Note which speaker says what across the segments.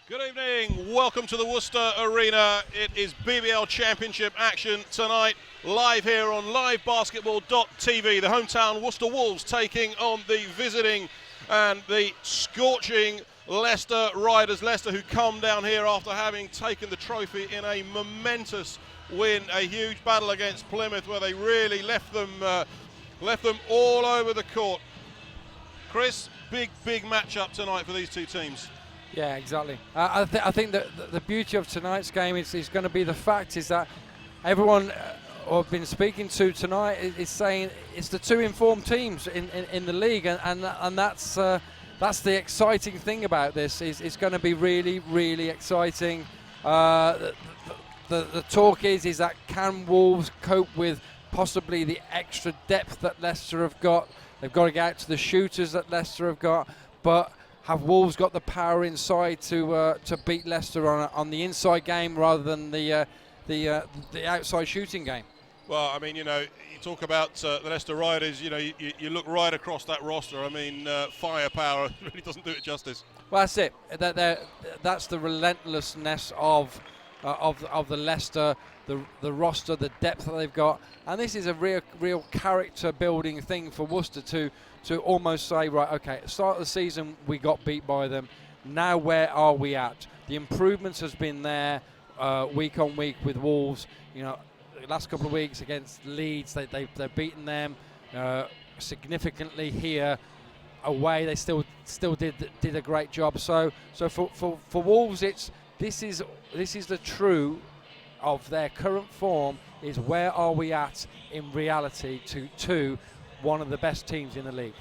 Speaker 1: Good evening, welcome to the Worcester Arena. It is BBL Championship action tonight, live here on livebasketball.tv. The hometown Worcester Wolves taking on the visiting and the scorching Leicester Riders. Leicester, who come down here after having taken the trophy in a momentous win, a huge battle against Plymouth where they really left them all over the court. Chris, big matchup tonight for these two teams.
Speaker 2: Yeah, exactly. I think that the beauty of tonight's game is going to be the fact is that everyone I've been speaking to tonight is saying it's the two informed teams in the league, and that's the exciting thing about this. It's going to be really exciting. The talk is that can Wolves cope with possibly the extra depth that Leicester have got? They've got to get out to the shooters that Leicester have got, but have Wolves got the power inside to beat Leicester on the inside game rather than the outside shooting game?
Speaker 1: Well, I mean, you know, you talk about the Leicester Riders. You know, you look right across that roster. I mean, firepower really doesn't do it justice.
Speaker 2: Well, that's it. That's the relentlessness of the Leicester, the roster, the depth that they've got, and this is a real character building thing for Worcester to almost say, right, okay, at the start of the season we got beat by them. Now where are we at? The improvements has been there week on week with Wolves. You know, the last couple of weeks against Leeds, they've beaten them significantly here. Away, they still did a great job. So for Wolves, this is the true of their current form. Is where are we at in reality to one of the best teams in the league?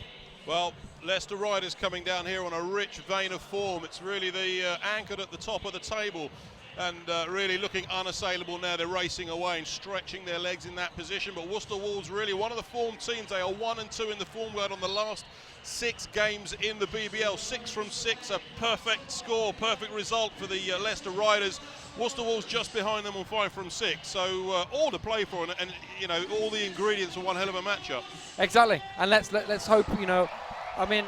Speaker 1: Well, Leicester Riders coming down here on a rich vein of form. It's really the anchored at the top of the table and really looking unassailable now. They're racing away and stretching their legs in that position. But Worcester Wolves really one of the form teams. They are 1 and 2 in the form guide on the last 6 games in the BBL. 6 from 6, a perfect score, perfect result for the Leicester Riders. Worcester Wolves just behind them on 5 from 6. So all to play for, and you know, all the ingredients for one hell of a matchup. Exactly,
Speaker 2: and let's hope. You know, I mean,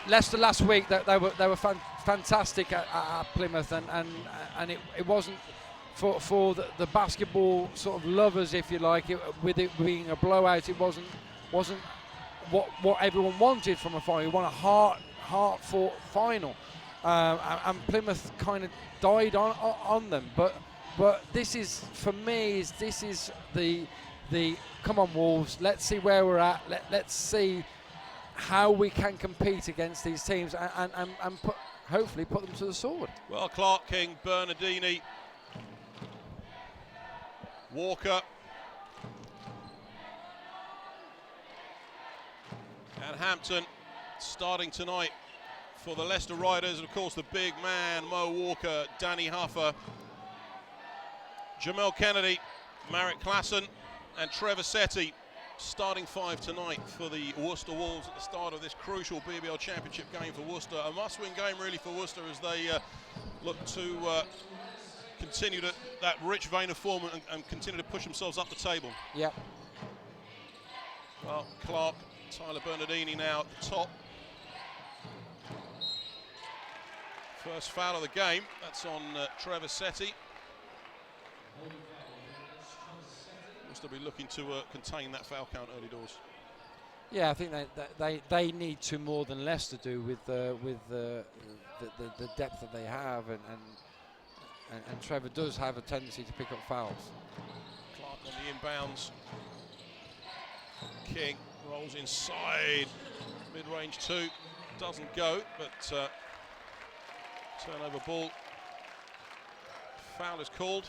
Speaker 2: Leicester last week they were fantastic at Plymouth, and it wasn't for the basketball sort of lovers, if you like. With it being a blowout, it wasn't what everyone wanted from a final. You want a hard-fought final, and Plymouth kind of died on them. But this is, for me, this is the come on Wolves. Let's see where we're at. Let's see how we can compete against these teams and hopefully put them to the sword.
Speaker 1: Well, Clark, King, Bernardini, Walker, and Hampton starting tonight for the Leicester Riders. And of course, the big man, Mo Walker, Danny Huffer, Jamel Kennedy, Marek Klassen, and Trevor Setti. Starting 5 tonight for the Worcester Wolves at the start of this crucial BBL Championship game for Worcester. A must-win game really for Worcester as they look to continue that rich vein of form and continue to push themselves up the table.
Speaker 2: Yeah.
Speaker 1: Well, Clark, Tyler Bernardini now at the top. First foul of the game. That's on Trevor Setti. Will be looking to contain that foul count early doors.
Speaker 2: Yeah, I think they need to more than Leicester do with the depth that they have, and Trevor does have a tendency to pick up fouls.
Speaker 1: Clark on the inbounds. King rolls inside, mid-range 2, doesn't go, but turnover ball. Foul is called.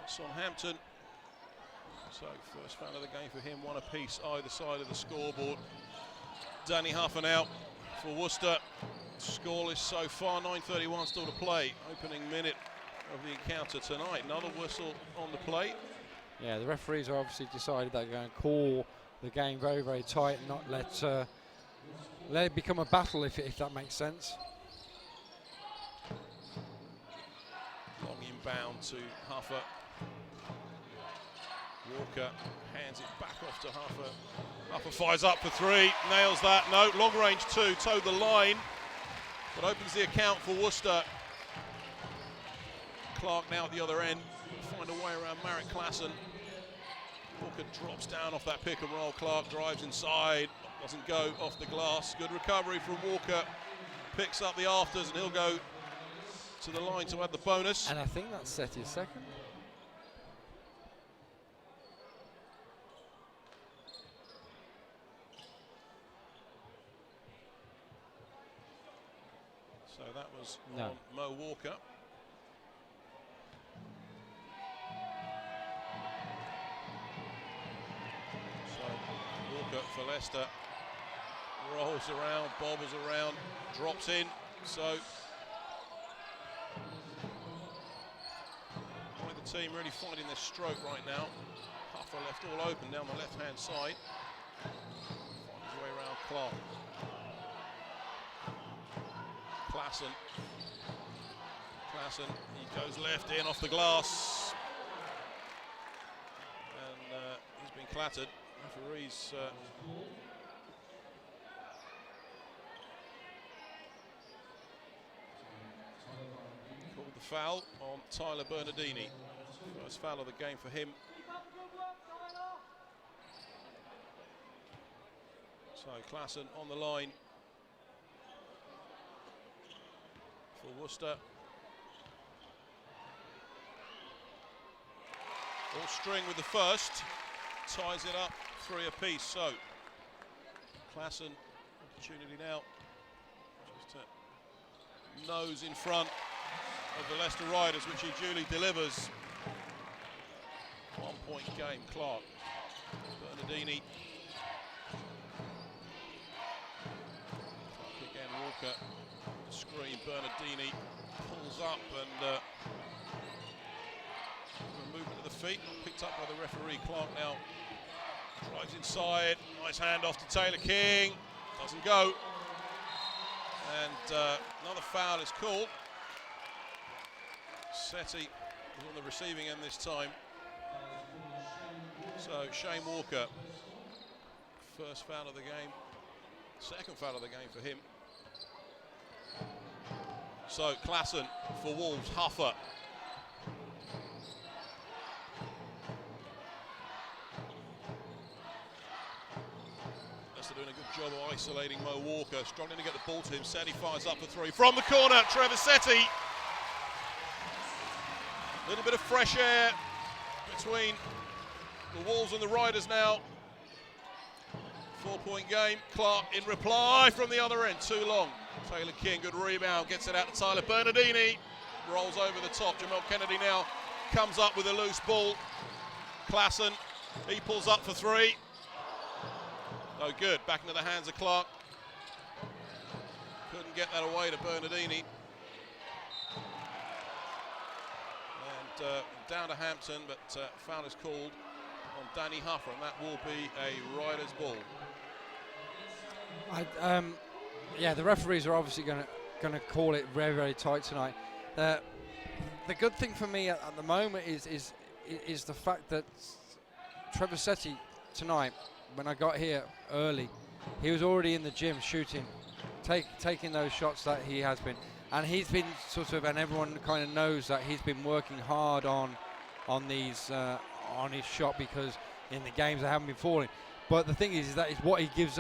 Speaker 1: It's on Hampton. So first foul of the game for him, 1 apiece either side of the scoreboard. Danny Huffer now for Worcester. Scoreless so far, 9:31 still to play. Opening minute of the encounter tonight. Another whistle on the plate.
Speaker 2: Yeah, the referees have obviously decided they're going to call the game very tight and not let it become a battle, if that makes sense.
Speaker 1: Long inbound to Huffer. Walker hands it back off to Huffer. Upper fires up for 3, nails that. No, long range 2, towed the line, but opens the account for Worcester. Clark now at the other end, find a way around Marek Klassen. Walker drops down off that pick and roll. Clark drives inside, doesn't go off the glass. Good recovery from Walker, picks up the afters, and he'll go to the line to add the bonus.
Speaker 2: And I think that's Setty's second.
Speaker 1: So that was
Speaker 2: No.
Speaker 1: on Mo Walker. So Walker for Leicester rolls around, bobbles around, drops in. So the team really finding their stroke right now. Huffer left all open down the left-hand side. Finds his way around Clark. Klassen, he goes left in off the glass, and he's been clattered. Referees called the foul on Tyler Bernardini. First foul of the game for him. So Klassen on the line for Worcester. All string with the first, ties it up 3 apiece. So Klassen, opportunity now just to nose in front of the Leicester Riders, which he duly delivers. 1 point game. Clark, Bernardini, again Walker. Screen, Bernardini pulls up and movement of the feet, picked up by the referee. Clark now drives inside, nice handoff to Taylor King, doesn't go, and another foul is called. Setty is on the receiving end this time. So Shane Walker, first foul of the game, second foul of the game for him. So Klassen for Wolves, Huffer. Leicester doing a good job of isolating Mo Walker, struggling to get the ball to him. Setty fires up for 3 from the corner. Trevor Setty. A little bit of fresh air between the Wolves and the Riders now. 4 point game. Clark in reply from the other end, too long. Taylor King, good rebound, gets it out to Tyler Bernardini, rolls over the top. Jamel Kennedy now comes up with a loose ball. Klassen, he pulls up for 3. No good, back into the hands of Clark. Couldn't get that away to Bernardini. And down to Hampton, but foul is called on Danny Huffer, and that will be a Riders ball.
Speaker 2: Yeah, the referees are obviously going to call it very, very tight tonight. The good thing for me at the moment is the fact that Trevor Setty tonight, when I got here early, he was already in the gym shooting, taking those shots that he has been, and he's been sort of, and everyone kind of knows that he's been working hard on these on his shot, because in the games they haven't been falling. But the thing is that is what he gives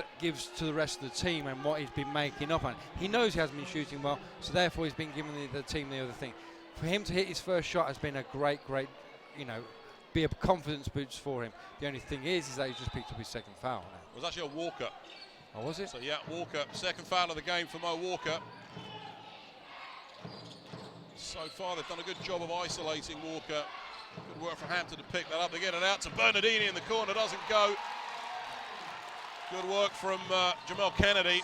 Speaker 2: to the rest of the team and what he's been making up on. He knows he hasn't been shooting well, so therefore he's been giving the team the other thing. For him to hit his first shot has been a great, be a confidence boost for him. The only thing is that he's just picked up his second foul now.
Speaker 1: It was actually a Walker.
Speaker 2: Oh, was it?
Speaker 1: So yeah, Walker, second foul of the game for Mo Walker. So far they've done a good job of isolating Walker. Good work for Hampton to pick that up. They get it out to Bernardini in the corner, doesn't go. Good work from Jamel Kennedy.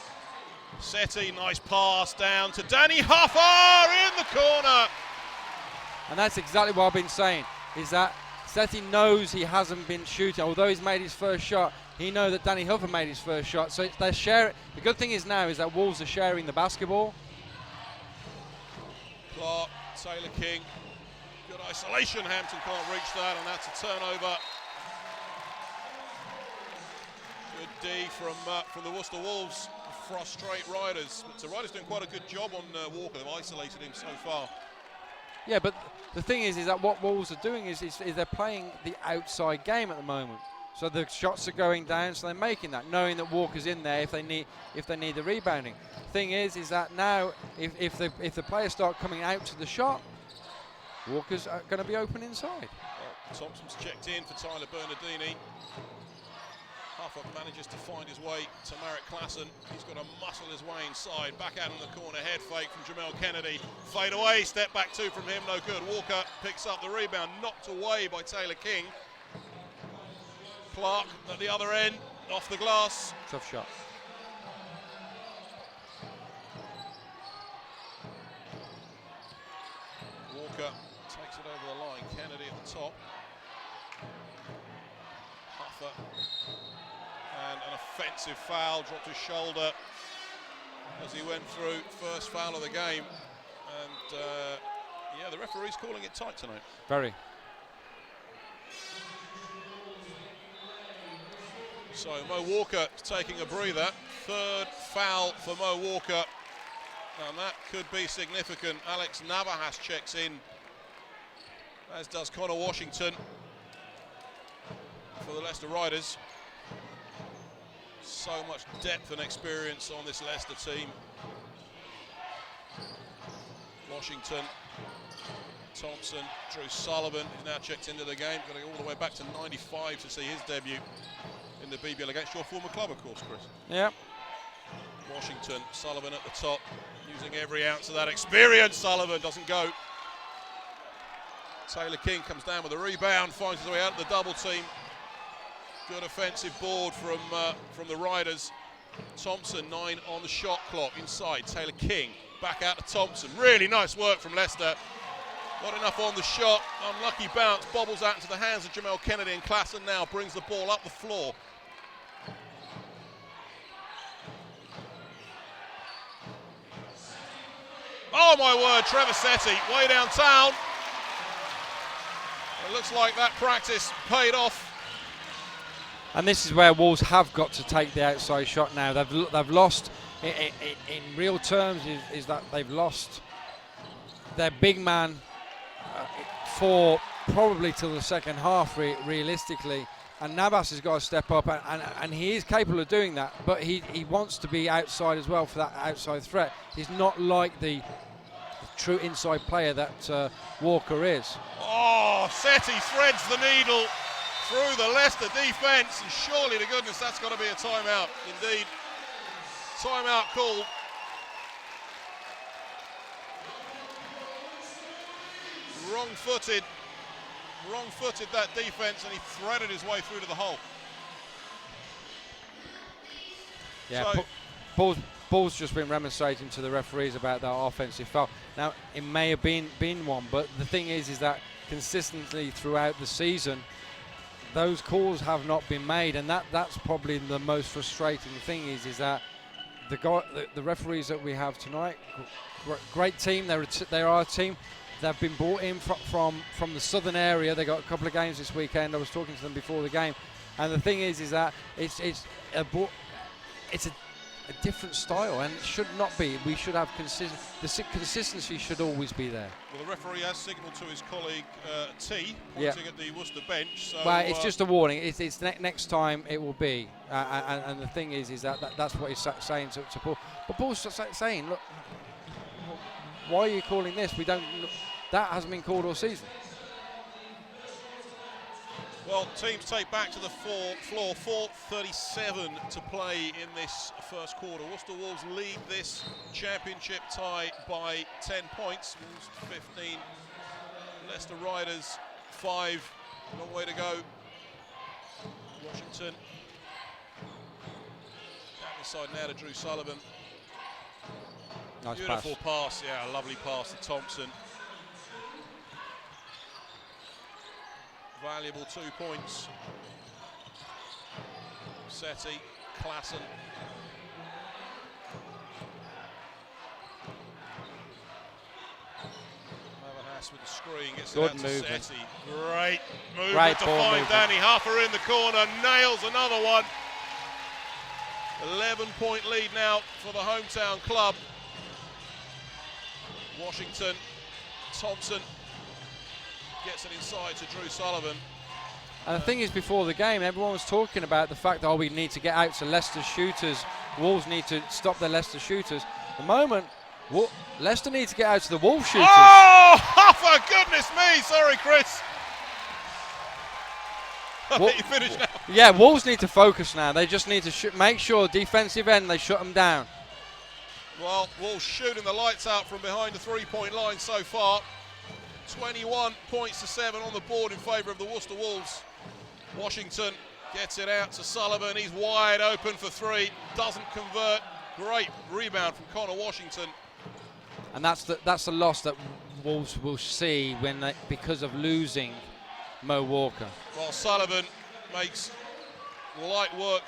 Speaker 1: Setty, nice pass down to Danny Huffer in the corner.
Speaker 2: And that's exactly what I've been saying, is that Setty knows he hasn't been shooting. Although he's made his first shot, he knows that Danny Huffer made his first shot. So they share it. The good thing is now is that Wolves are sharing the basketball.
Speaker 1: Clark, Taylor King, good isolation. Hampton can't reach that, and that's a turnover. Good D from the Worcester Wolves, frustrate Riders. But the Riders doing quite a good job on Walker. They've isolated him so far.
Speaker 2: Yeah, but the thing is that what Wolves are doing is they're playing the outside game at the moment. So the shots are going down, so they're making that, knowing that Walker's in there if they need the rebounding. Thing is that now if the players start coming out to the shot, Walker's going to be open inside.
Speaker 1: Well, Thompson's checked in for Tyler Bernardini. Huffer manages to find his way to Marek Klassen. He's got to muscle his way inside. Back out in the corner, head fake from Jamel Kennedy. Fade away, step back two from him, no good. Walker picks up the rebound, knocked away by Taylor King. Clark at the other end, off the glass.
Speaker 2: Tough shot.
Speaker 1: Walker takes it over the line. Kennedy at the top. Huffer. And an offensive foul, dropped his shoulder as he went through. First foul of the game. And yeah, the referee's calling it tight tonight.
Speaker 2: Very.
Speaker 1: So Mo Walker taking a breather. Third foul for Mo Walker. And that could be significant. Alex Navas checks in, as does Connor Washington for the Leicester Riders. So much depth and experience on this Leicester team. Washington, Thompson, Drew Sullivan is now checked into the game. Got to go all the way back to 95 to see his debut in the BBL against your former club, of course, Chris.
Speaker 2: Yeah.
Speaker 1: Washington, Sullivan at the top, using every ounce of that experience. Sullivan doesn't go. Taylor King comes down with a rebound, finds his way out of the double team. Good offensive board from the Riders. Thompson, 9 on the shot clock inside. Taylor King back out to Thompson. Really nice work from Leicester. Not enough on the shot. Unlucky bounce, bobbles out into the hands of Jamel Kennedy, and Klassen now brings the ball up the floor. Oh my word, Trevor Setti, way downtown. It looks like that practice paid off.
Speaker 2: And this is where Wolves have got to take the outside shot now. They've lost, in real terms, is that they've lost their big man for probably till the second half, realistically. And Navas has got to step up, and he is capable of doing that, but he wants to be outside as well for that outside threat. He's not like the true inside player that Walker is.
Speaker 1: Oh, Setti threads the needle through the Leicester defence, and surely to goodness that's got to be a timeout. Indeed, timeout called. Wrong-footed that defence, and he threaded his way through to the hole.
Speaker 2: Yeah,
Speaker 1: so,
Speaker 2: Paul's just been remonstrating to the referees about that offensive foul. Now, it may have been one, but the thing is that consistently throughout the season, those calls have not been made, and that's probably the most frustrating thing is that the referees that we have tonight, great team. They are a team. They've been brought in from the southern area. They got a couple of games this weekend. I was talking to them before the game, and the thing is that it's a different style, and it should not be. We should have consistency should always be there.
Speaker 1: Well, the referee has signalled to his colleague T, pointing at the Worcester bench. So,
Speaker 2: well, it's just a warning. It's next time it will be, and the thing is that's what he's saying to Paul. But Paul's saying, look, why are you calling this? That hasn't been called all season.
Speaker 1: Well, teams take back to the floor. 4:37 to play in this first quarter. Worcester Wolves lead this championship tie by 10 points. Wolves 15. Leicester Riders 5. Long way to go. Washington. Down the side now to Drew Sullivan.
Speaker 2: Nice
Speaker 1: Beautiful pass. Yeah, a lovely pass to Thompson. Valuable 2 points. Setti, Klassen. Navas with the screen, gets it out to Setti. Great movement to find Danny Huffer in the corner, nails another one. 11-point lead now for the hometown club. Washington, Thompson gets it inside to Drew Sullivan.
Speaker 2: And the thing is, before the game, everyone was talking about the fact that, oh, we need to get out to Leicester's shooters. Wolves need to stop the Leicester shooters. At the moment, Leicester need to get out to the Wolves shooters.
Speaker 1: Oh, for goodness me. Sorry, Chris. You finished now.
Speaker 2: Yeah, Wolves need to focus now. They just need to make sure defensive end, they shut them down.
Speaker 1: Well, Wolves shooting the lights out from behind the three-point line so far. 21 points to 7 on the board in favour of the Worcester Wolves. Washington gets it out to Sullivan. He's wide open for three. Doesn't convert. Great rebound from Connor Washington.
Speaker 2: And that's the loss that Wolves will see because of losing Mo Walker.
Speaker 1: Well, Sullivan makes light work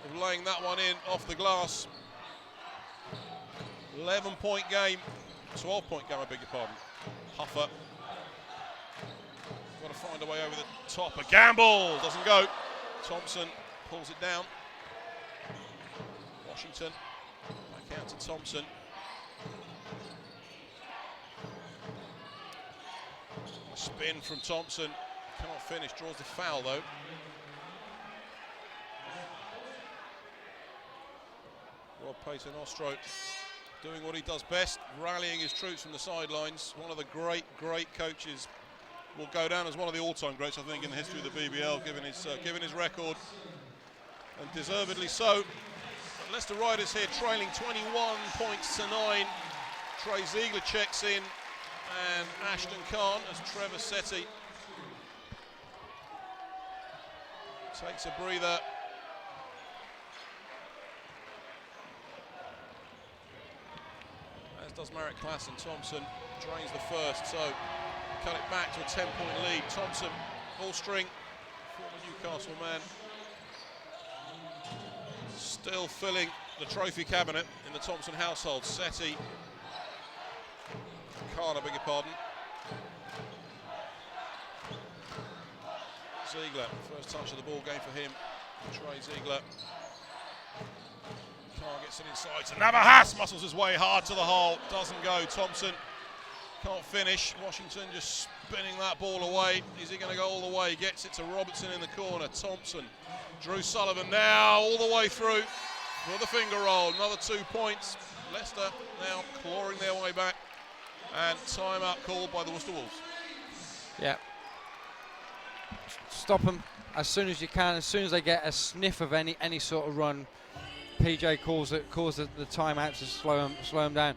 Speaker 1: of laying that one in off the glass. 11-point game, 12-point game, I beg your pardon. Huffer. Got to find a way over the top. A gamble doesn't go. Thompson pulls it down. Washington back out to Thompson. A spin from Thompson. Cannot finish. Draws the foul though. Rob Payton Ostro doing what he does best, rallying his troops from the sidelines. One of the great coaches. Will go down as one of the all-time greats, I think, in the history of the BBL, given his record, and deservedly so. Leicester Riders here trailing 21 points to 9. Trey Ziegler checks in, and Ashton Khan as Trevor Setti takes a breather. As does Marek Klassen. Thompson drains the first, so cut it back to a 10-point lead. Thompson, all string, former Newcastle man, still filling the trophy cabinet in the Thompson household. Setti, Khan, I beg your pardon. Ziegler, first touch of the ball game for him. Trey Ziegler. Khan gets it inside to Navahas, muscles his way hard to the hole, doesn't go. Thompson can't finish. Washington just spinning that ball away. Is he going to go all the way? Gets it to Robertson in the corner. Thompson, Drew Sullivan now all the way through for the finger roll. Another 2 points. Leicester now clawing their way back, and timeout called by the Worcester Wolves.
Speaker 2: Yeah. Stop them as soon as you can. As soon as they get a sniff of any sort of run, PJ calls the timeout to slow them down.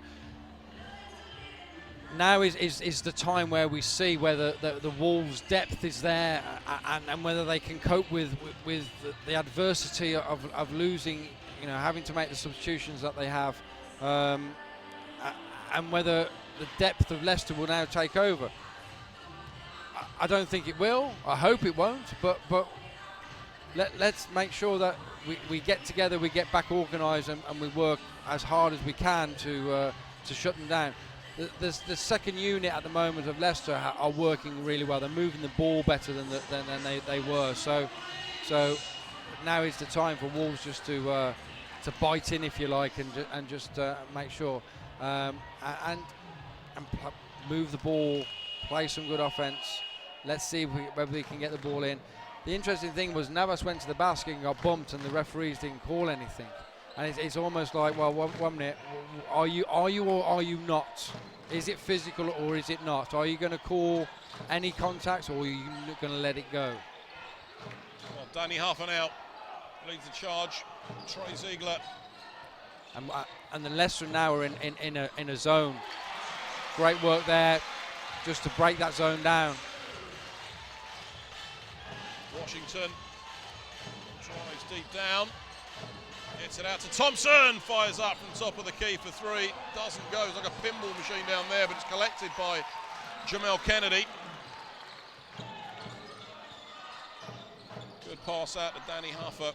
Speaker 2: Now is the time where we see whether the Wolves' depth is there, and whether they can cope with the adversity of losing, having to make the substitutions that they have, and whether the depth of Leicester will now take over. I don't think it will. I hope it won't. But let's make sure that we get together, we get back organised, and we work as hard as we can to shut them down. The second unit at the moment of Leicester are working really well. They're moving the ball better than they were. So now is the time for Wolves just to bite in, if you like, and just make sure and move the ball, play some good offence. Let's see whether we can get the ball in. The interesting thing was Navas went to the basket and got bumped, and the referees didn't call anything. And it's almost like, well, one minute, are you or are you not? Is it physical or is it not? Are you going to call any contact, or are you going to let it go?
Speaker 1: Well, Danny Huffer now leads the charge. Trey Ziegler.
Speaker 2: And the Leicester now are in a zone. Great work there, just to break that zone down.
Speaker 1: Washington drives deep down. Gets it out to Thompson, fires up from top of the key for three. Doesn't go, it's like a pinball machine down there, but it's collected by Jamel Kennedy. Good pass out to Danny Huffer.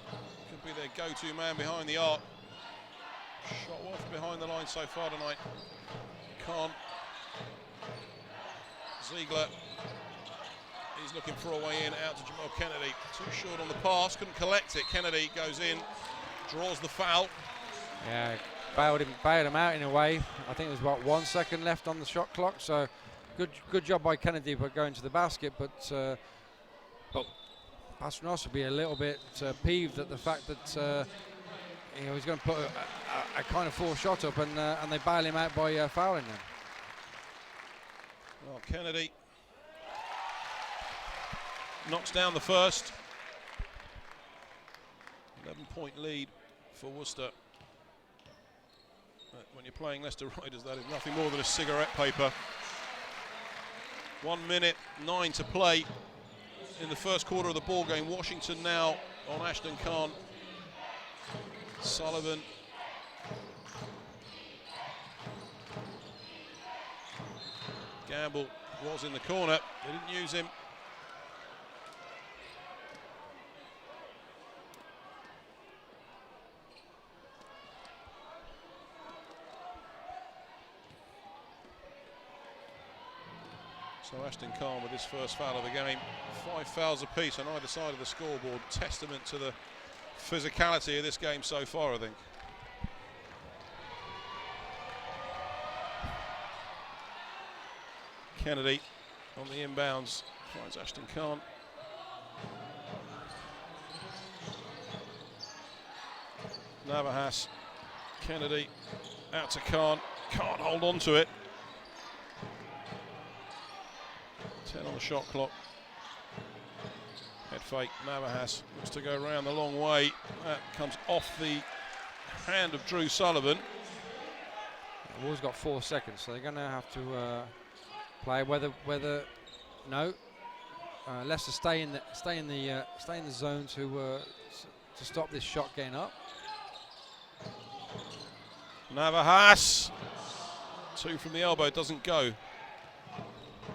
Speaker 1: Could be their go-to man behind the arc. Shot well from behind the line so far tonight. Khan. Ziegler. He's looking for a way in, out to Jamel Kennedy. Too short on the pass, couldn't collect it. Kennedy goes in. Draws the foul.
Speaker 2: Yeah, bailed him out in a way. I think there's about 1 second left on the shot clock, so good job by Kennedy by going to the basket, but Pasternos will be a little bit peeved at the fact that he's going to put a kind of forced shot up, and they bail him out by fouling him.
Speaker 1: Well, Kennedy knocks down the first. 11-point lead for Worcester. When you're playing Leicester Riders, that is nothing more than a cigarette paper. 1 minute, 9 to play in the first quarter of the ball game. Washington now on Ashton Khan. Sullivan. Gamble was in the corner. They didn't use him. So Ashton Khan with his first foul of the game. 5 fouls apiece on either side of the scoreboard. Testament to the physicality of this game so far, I think. Kennedy on the inbounds finds Ashton Khan. Navahas, Kennedy out to Khan. Can't hold on to it. 10 on the shot clock. Head fake, Navahas looks to go around the long way. That comes off the hand of Drew Sullivan.
Speaker 2: Wolves got 4 seconds, so they're going to have to play whether no. Leicester stay in the zone to stop this shot getting up.
Speaker 1: Navahas, 2 from the elbow, doesn't go.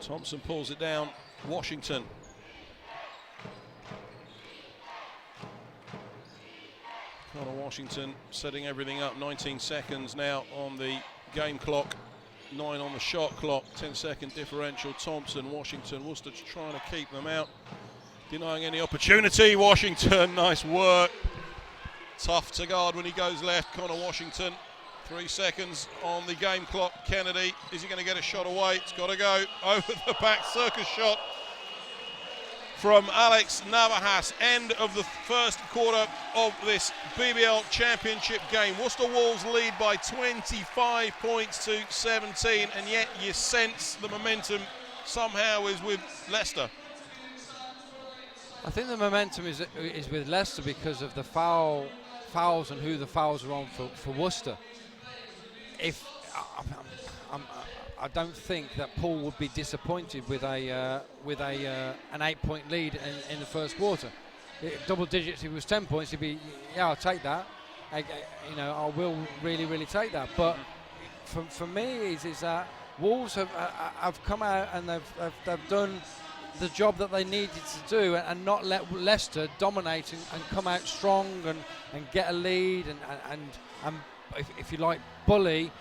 Speaker 1: Thompson pulls it down. Washington. Connor Washington setting everything up. 19 seconds now on the game clock. 9 on the shot clock. 10-second differential. Thompson, Washington, Worcester trying to keep them out. Denying any opportunity. Washington, nice work. Tough to guard when he goes left. Connor Washington. 3 seconds on the game clock. Kennedy, is he going to get a shot away? It's got to go. Over the back, circus shot from Alex Navahas. End of the first quarter of this BBL Championship game. Worcester Wolves lead by 25 points to 17, and yet you sense the momentum somehow is with Leicester.
Speaker 2: I think the momentum is with Leicester because of the fouls and who the fouls are on for Worcester. I don't think that Paul would be disappointed with an 8-point lead in the first quarter. Double digits, if it was 10 points, he'd be, yeah, I'll take that. I will really take that. But for me, is that Wolves have come out and they've done the job that they needed to do, and not let Leicester dominate and come out strong and get a lead and if you like, bully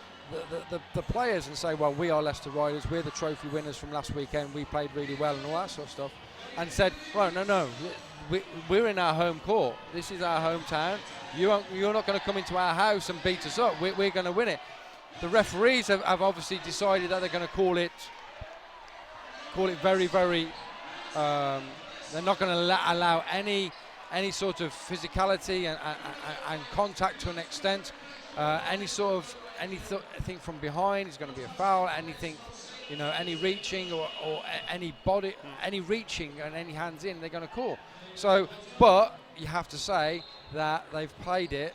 Speaker 2: the players and say, well, we are Leicester Riders, we're the trophy winners from last weekend, we played really well and all that sort of stuff, and said, well, no, we're in our home court, this is our hometown, you're not going to come into our house and beat us up, we're going to win it. The referees have obviously decided that they're going to call it very, very, they're not going to allow any sort of physicality and contact to an extent. Anything from behind is going to be a foul. Anything, any reaching or any body, any reaching and any hands in, they're going to call. So, but you have to say that they've played it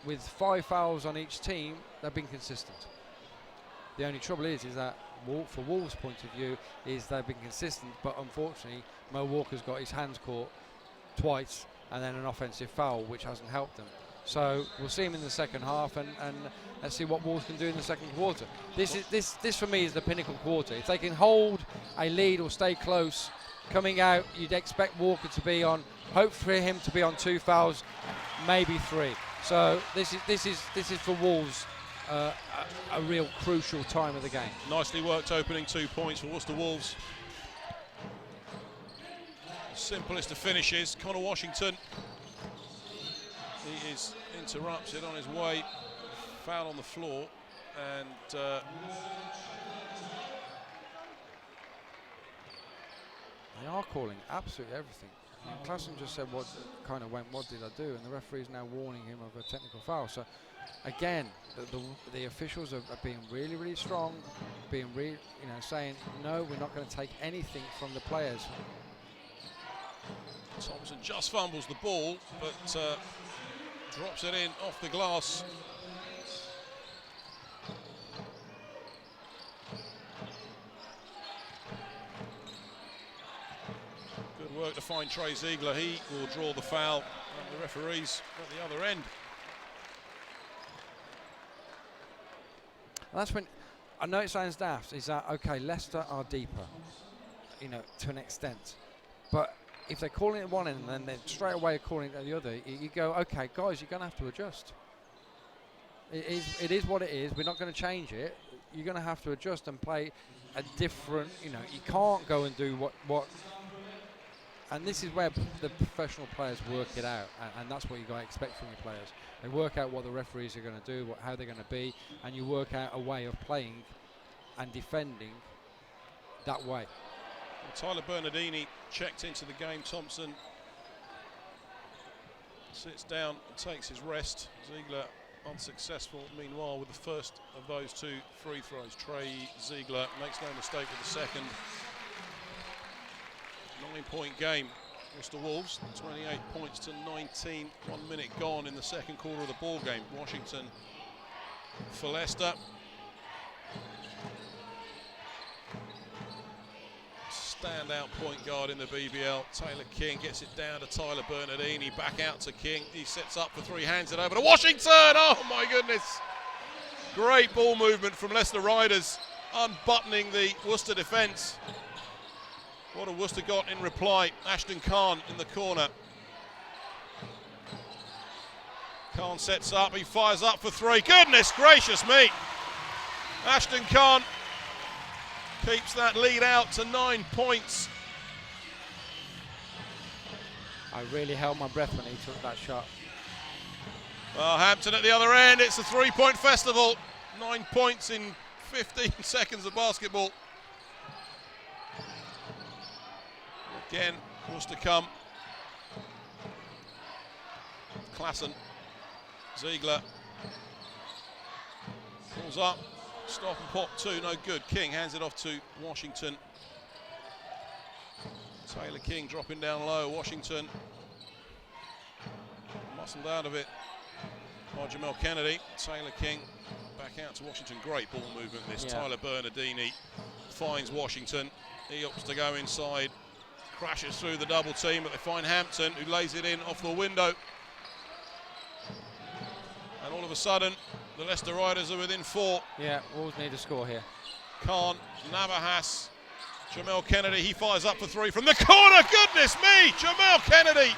Speaker 2: with 5 fouls on each team. They've been consistent. The only trouble is that for Wolves' point of view, is they've been consistent, but unfortunately, Mo Walker's got his hands caught twice and then an offensive foul, which hasn't helped them. So we'll see him in the second half, and let's see what Wolves can do in the second quarter. This for me is the pinnacle quarter. If they can hold a lead or stay close, coming out, you'd expect Walker to be on. Hope for him to be on 2 fouls, maybe 3. So this is for Wolves a real crucial time of the game.
Speaker 1: Nicely worked opening 2 points for Worcester Wolves. Simplest of finishes. Connor Washington He is interrupted on his way. Foul on the floor, and
Speaker 2: they are calling absolutely everything. Klassen just said what kind of went, what did I do? And the referee is now warning him of a technical foul. So again, the officials are being really, really strong, being saying no, we're not going to take anything from the players.
Speaker 1: Thompson just fumbles the ball, but drops it in off the glass. Good work to find Trey Ziegler. He will draw the foul, and the referee's at the other end.
Speaker 2: And that's when, I know it sounds daft, is that, okay, Leicester are deeper, to an extent. But if they're calling it at one end and then they're straight away calling it at the other, you go, okay, guys, you're going to have to adjust. It is what it is. We're not going to change it. You're going to have to adjust and play a different, you can't go and do what and this is where the professional players work it out, and that's what you got to expect from your players. They work out what the referees are going to do, how they're going to be, and you work out a way of playing and defending that way.
Speaker 1: Well, Tyler Bernardini checked into the game. Thompson sits down and takes his rest. Ziegler unsuccessful, meanwhile, with the first of those two free throws. Trey Ziegler makes no mistake with the second. 9-point game. Worcester Wolves, 28 points to 19. 1 minute gone in the second quarter of the ball game. Washington for Leicester. Standout point guard in the BBL. Taylor King gets it down to Tyler Bernardini. Back out to King. He sets up for three, hands it over to Washington. Oh my goodness. Great ball movement from Leicester Riders, unbuttoning the Worcester defence. What have Worcester got in reply? Ashton Khan in the corner. Khan sets up, he fires up for three. Goodness gracious me! Ashton Khan keeps that lead out to 9 points.
Speaker 2: I really held my breath when he took that shot.
Speaker 1: Well, Hampton at the other end, it's a three-point festival. 9 points in 15 seconds of basketball. Again, Worcester come. Klassen, Ziegler pulls up, stop and pop two, no good. King hands it off to Washington. Taylor King dropping down low. Washington muscled out of it by Jamel Kennedy. Taylor King back out to Washington. Great ball movement this. Yeah. Tyler Bernardini finds Washington. He opts to go inside. Crashes through the double team, but they find Hampton, who lays it in off the window. And all of a sudden, the Leicester Riders are within 4.
Speaker 2: Yeah, Wolves need a score here.
Speaker 1: Khan, Navahas, Jamel Kennedy, he fires up for three from the corner. Goodness me, Jamel Kennedy.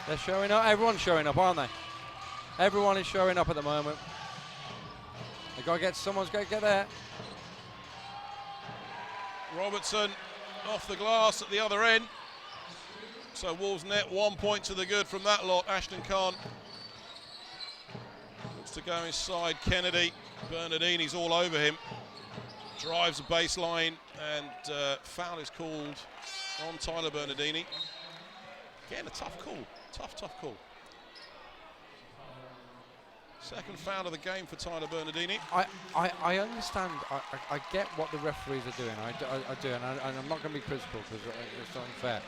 Speaker 2: They're showing up. Everyone's showing up, aren't they? Everyone is showing up at the moment. They've got to get, someone's got to get there.
Speaker 1: Robertson off the glass at the other end. So Wolves net 1 point to the good from that lot. Ashton Khan looks to go inside Kennedy. Bernardini's all over him. Drives the baseline, and foul is called on Tyler Bernardini. Again, a tough call. Tough call. Second foul of the game for Tyler Bernardini.
Speaker 2: I understand. I get what the referees are doing. I do, and I'm not going to be critical because it's not unfair.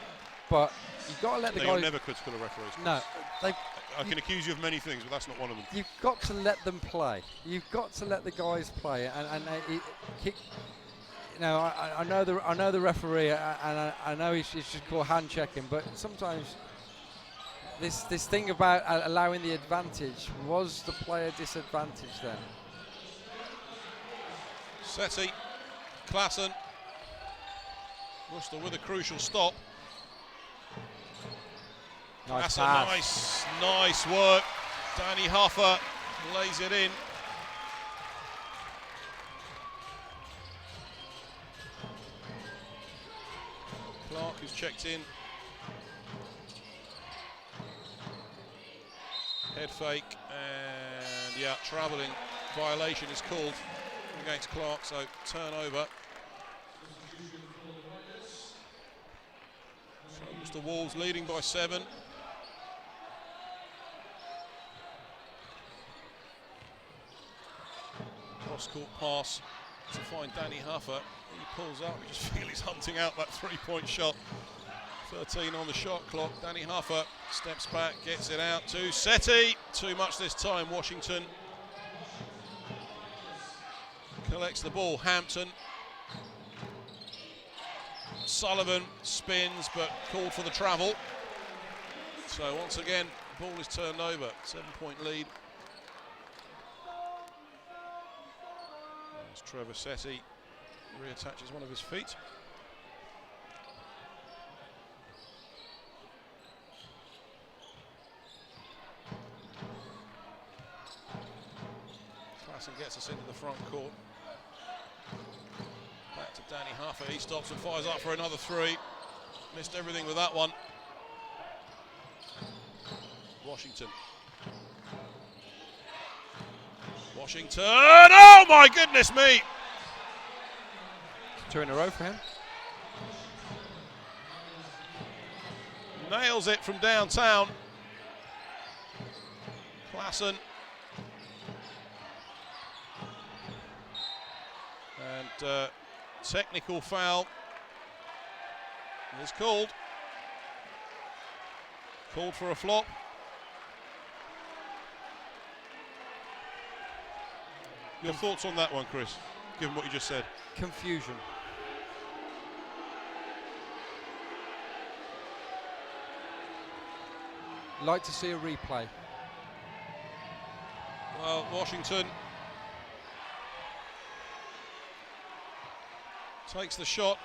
Speaker 2: But you've got to let the guys.
Speaker 1: You're never critical of referees.
Speaker 2: No,
Speaker 1: I can accuse you of many things, but that's not one of them.
Speaker 2: You've got to let them play. You've got to let the guys play, I know the referee, and I know he's just called hand checking, but sometimes. This thing about allowing the advantage, was the player disadvantaged then?
Speaker 1: Setti, Klassen, Worcester with a crucial stop.
Speaker 2: Nice
Speaker 1: That's a nice work. Danny Huffer lays it in. Clark, who's checked in. Head fake, and yeah, travelling violation is called against Clark, so turnover. So Worcester Wolves leading by 7. Cross-court pass to find Danny Huffer. He pulls up, you just feel he's hunting out that 3-point shot. 13 on the shot clock. Danny Huffer steps back, gets it out to Setti. Too much this time. Washington collects the ball. Hampton. Sullivan spins, but called for the travel. So once again, the ball is turned over. 7-point lead. As Trevor Setti reattaches one of his feet. And gets us into the front court. Back to Danny Huffer. He stops and fires up for another 3. Missed everything with that one. Washington. Washington. Oh my goodness me!
Speaker 2: 2 in a row for him.
Speaker 1: Nails it from downtown. Klassen. And technical foul is called. Called for a flop. Your thoughts on that one, Chris, given what you just said?
Speaker 2: Confusion. Like to see a replay.
Speaker 1: Well, Washington takes the shot.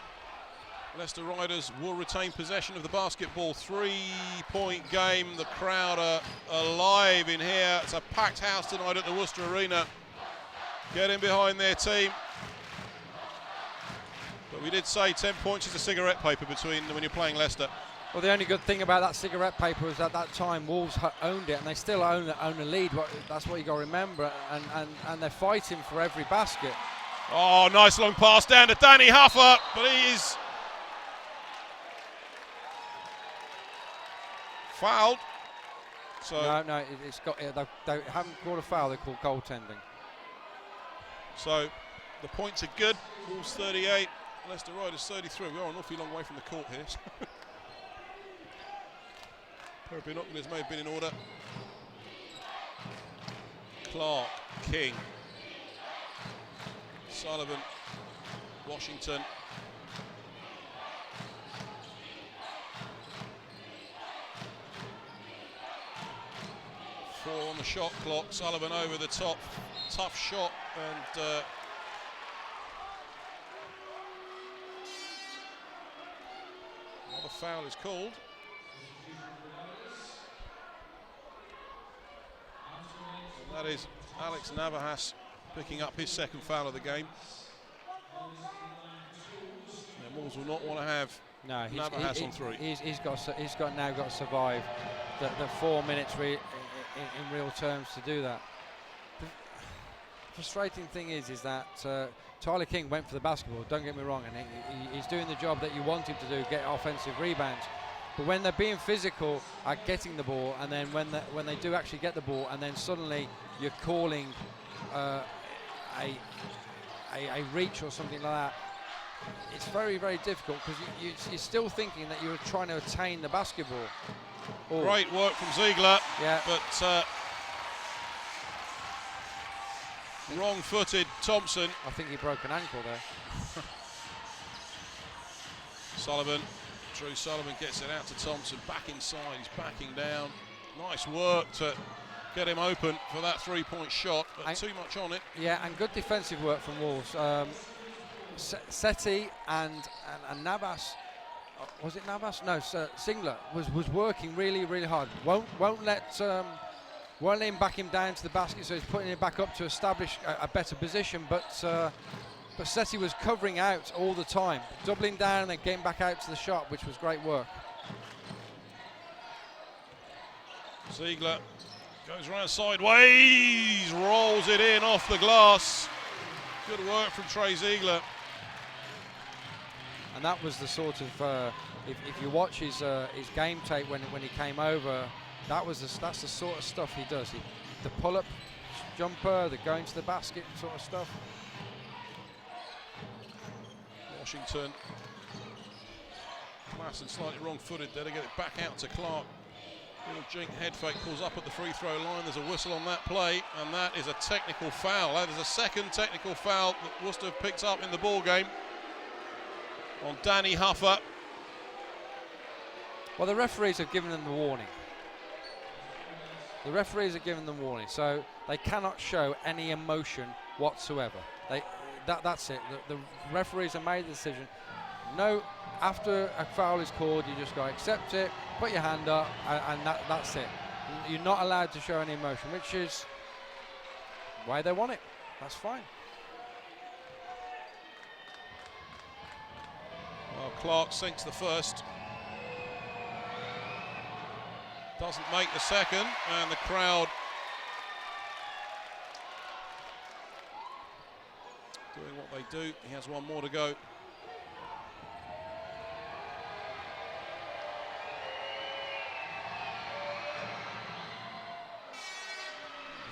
Speaker 1: Leicester Riders will retain possession of the basketball. 3-point game. The crowd are alive in here. It's a packed house tonight at the Worcester Arena. Getting behind their team. But we did say 10 points is a cigarette paper between when you're playing Leicester.
Speaker 2: Well, the only good thing about that cigarette paper was at that time Wolves owned it, and they still own the lead. That's what you got to remember. And they're fighting for every basket.
Speaker 1: Oh, nice long pass down to Danny Huffer, but he is fouled. So
Speaker 2: no, it's got. They haven't called a foul. They're called goaltending.
Speaker 1: So the points are good. Wolves 38, Leicester Riders 33. We are an awfully long way from the court here. Pair of binoculars may have been in order. Clark, King, Sullivan, Washington. Four on the shot clock. Sullivan over the top. Tough shot, and another foul is called. And that is Alex Navas picking up his second foul of the game. And Wolves will not want to have Navas on 3.
Speaker 2: He's now got to survive the 4 minutes in real terms to do that. The frustrating thing is that Tyler King went for the basketball, don't get me wrong, and he's doing the job that you want him to do, get offensive rebounds. But when they're being physical at getting the ball, and then when they do actually get the ball, and then suddenly you're calling a reach or something like that, it's very, very difficult, because you're still thinking that you're trying to attain the basketball. Oh.
Speaker 1: Great work from Ziegler,
Speaker 2: yeah.
Speaker 1: But wrong-footed Thompson.
Speaker 2: I think he broke an ankle there.
Speaker 1: Sullivan, Drew Sullivan gets it out to Thompson, back inside, he's backing down. Nice work to get him open for that 3-point shot, but too much on it.
Speaker 2: Yeah, and good defensive work from Wolves. Setti and Navas, was it Navas? No, Singler was working really, really hard. Won't let him back him down to the basket, so he's putting it back up to establish a better position. But Setti was covering out all the time, doubling down and then getting back out to the shot, which was great work.
Speaker 1: Ziegler Goes round sideways, rolls it in off the glass. Good work from Trey Ziegler.
Speaker 2: And that was the sort of, if you watch his game tape when he came over, that's the sort of stuff he does. The pull-up jumper, the going to the basket sort of stuff.
Speaker 1: Washington. Klassen slightly wrong-footed there to get it back out to Clark. Little jink head fake, pulls up at the free throw line. There's a whistle on that play, and that is a technical foul. That is a second technical foul that Worcester have picked up in the ball game on Danny Huffer.
Speaker 2: Well, the referees have given them the warning. The referees have given them warning, so they cannot show any emotion whatsoever. That's it. The referees have made the decision. No, after a foul is called, you just go accept it, put your hand up, and that's it. You're not allowed to show any emotion, which is why they want it. That's fine.
Speaker 1: Well, Clark sinks the first. Doesn't make the second, and the crowd doing what they do. He has one more to go.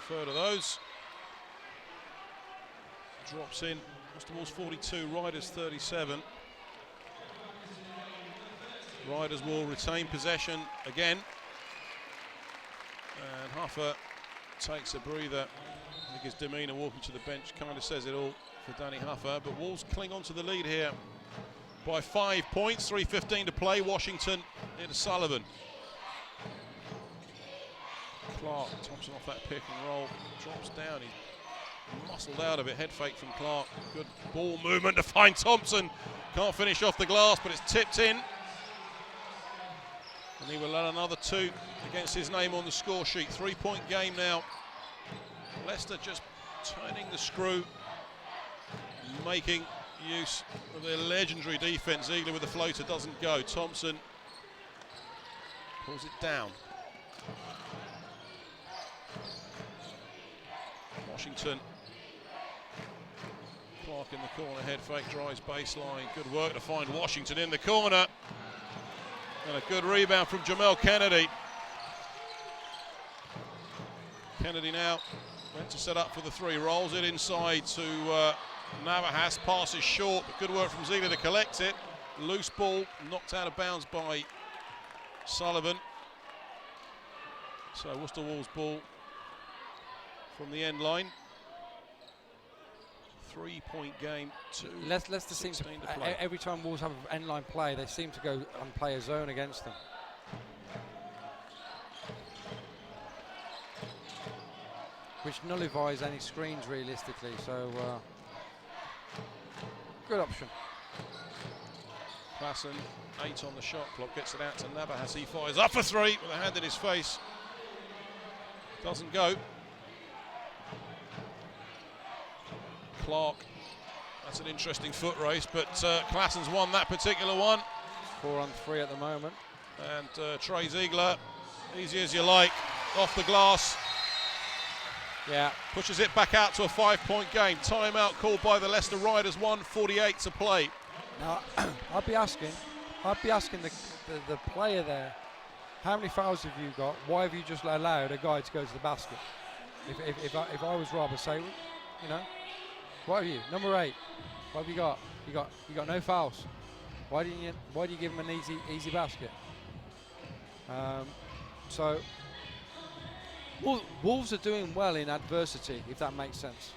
Speaker 1: The third of those. Drops in. Worcester Wolves 42, Riders 37. Riders will retain possession again. And Huffer takes a breather. I think his demeanour walking to the bench kind of says it all for Danny Huffer. But Wolves cling on to the lead here by 5 points. 3:15 to play. Washington into Sullivan. Clark, Thompson off that pick and roll. Drops down. He's muscled out of it. Head fake from Clark. Good ball movement to find Thompson. Can't finish off the glass, but it's tipped in. And he will add another 2 against his name on the score sheet. 3-point game now. Leicester just turning the screw, making use of their legendary defence. Ziegler with the floater doesn't go. Thompson pulls it down. Washington. Clark in the corner, head fake, drives baseline. Good work to find Washington in the corner. And a good rebound from Jamel Kennedy. Kennedy now went to set up for the 3, rolls it inside to Navahas, passes short, but good work from Ziegler to collect it. Loose ball, knocked out of bounds by Sullivan. So Worcester Wolves ball from the end line. 3-point game,
Speaker 2: Leicester seems to play. Every time Wolves have an end line play, they seem to go and play a zone against them. Which nullifies any screens realistically, so good option.
Speaker 1: Klassen, 8 on the shot clock, gets it out to Navahas. He fires up for 3 with a hand in his face. Doesn't go. Clark, that's an interesting foot race, but Klassen's won that particular one.
Speaker 2: 4 on 3 at the moment.
Speaker 1: And Trey Ziegler, easy as you like, off the glass.
Speaker 2: Yeah.
Speaker 1: Pushes it back out to a 5-point game. Timeout called by the Leicester Riders, 1:48 to play. Now,
Speaker 2: I'd be asking the player there, how many fouls have you got? Why have you just allowed a guy to go to the basket? If I was Rob, I'd say, you know, what have you? Number 8. What have you got? You got no fouls. Why do you give him an easy basket? So Wolves are doing well in adversity, if that makes sense.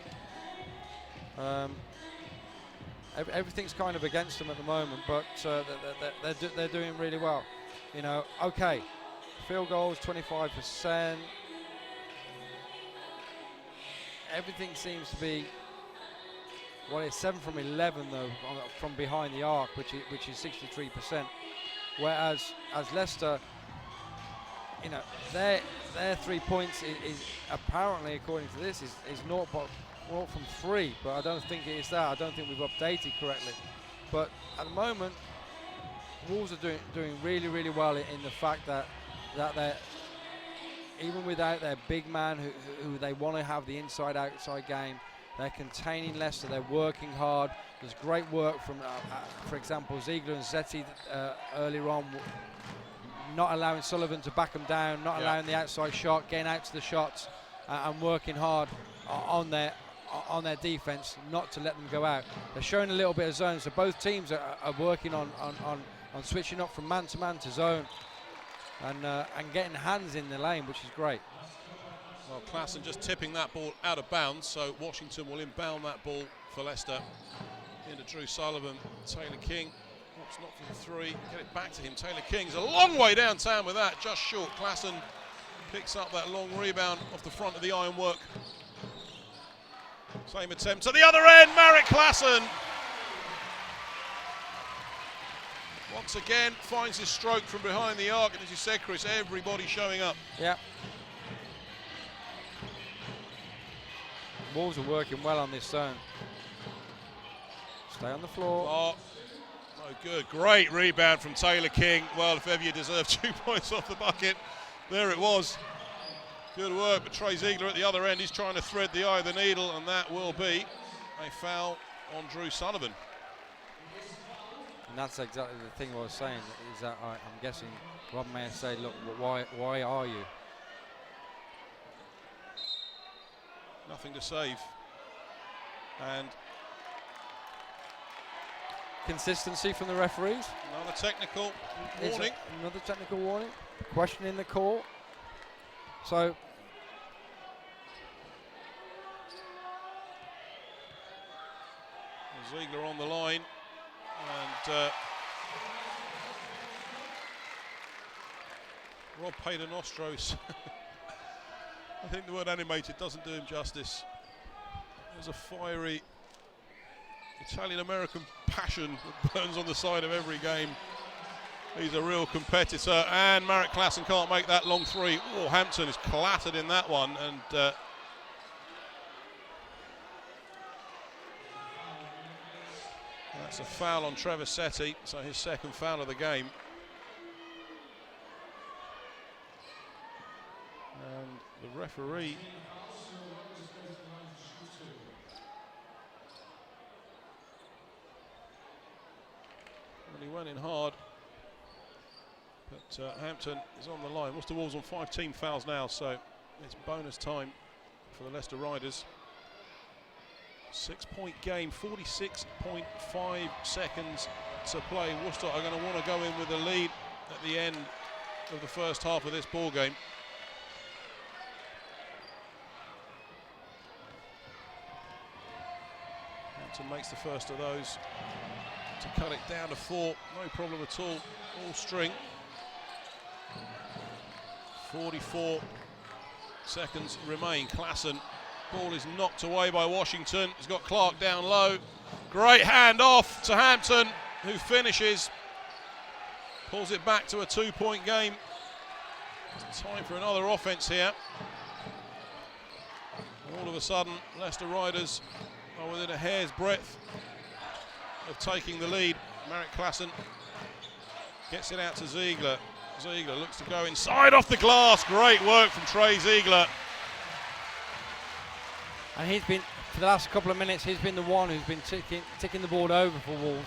Speaker 2: Everything's kind of against them at the moment, but they're doing really well. You know, okay, field goals 25%. Everything seems to be. Well, it's 7 from 11 though from behind the arc, which is 63%. Whereas as Leicester, you know, their 3 points is apparently, according to this, is 0 from 3, but I don't think it is that. I don't think we've updated correctly. But at the moment, Wolves are doing really well in the fact that they're even without their big man who they want to have the inside-outside game, they're containing Leicester, they're working hard. There's great work from, for example, Ziegler and Zetti earlier on, not allowing Sullivan to back them down, not allowing the outside shot, getting out to the shots and working hard on their defence, not to let them go out. They're showing a little bit of zone, so both teams are working on switching up from man to man to zone and getting hands in the lane, which is great.
Speaker 1: Well, Klassen just tipping that ball out of bounds, so Washington will inbound that ball for Leicester into Drew Sullivan. Taylor King opts not for the three, get it back to him. Taylor King's a long way downtown with that, just short. Klassen picks up that long rebound off the front of the ironwork. Same attempt to the other end, Marek Klassen. Once again, finds his stroke from behind the arc, and as you said, Chris, everybody showing up.
Speaker 2: Yeah. Wolves are working well on this zone. Stay on the floor.
Speaker 1: Oh, no good. Great rebound from Taylor King. Well, if ever you deserve 2 points off the bucket, there it was. Good work, but Trey Ziegler at the other end, he's trying to thread the eye of the needle, and that will be a foul on Drew Sullivan.
Speaker 2: And that's exactly the thing I was saying, is that I'm guessing Rob may say, look, why are you?
Speaker 1: Nothing to save. And
Speaker 2: consistency from the referees.
Speaker 1: another technical warning.
Speaker 2: Another technical warning. Question in the call. So
Speaker 1: Ziegler on the line, and Rob Paternosteros. I think the word animated doesn't do him justice. There's a fiery Italian-American passion that burns on the side of every game. He's a real competitor, and Marek Klassen can't make that long three. Oh, Hampton is clattered in that one, and that's a foul on Trevor Setti, so his second foul of the game. And the referee he went in hard, but Hampton is on the line. Worcester Wolves on 5 team fouls now, so it's bonus time for the Leicester Riders. 6-point game, 46.5 seconds to play. Worcester are going to want to go in with a lead at the end of the first half of this ball game. Hampton makes the first of those to cut it down to 4, no problem at all string. 44 seconds remain. Klassen, ball is knocked away by Washington. He's got Clark down low. Great hand off to Hampton, who finishes. Pulls it back to a 2-point game. It's time for another offense here. All of a sudden, Leicester Riders are within a hair's breadth of taking the lead. Marek Klassen gets it out to Ziegler. Ziegler looks to go inside off the glass. Great work from Trey Ziegler.
Speaker 2: And he's been, for the last couple of minutes, he's been the one who's been ticking the board over for Wolves.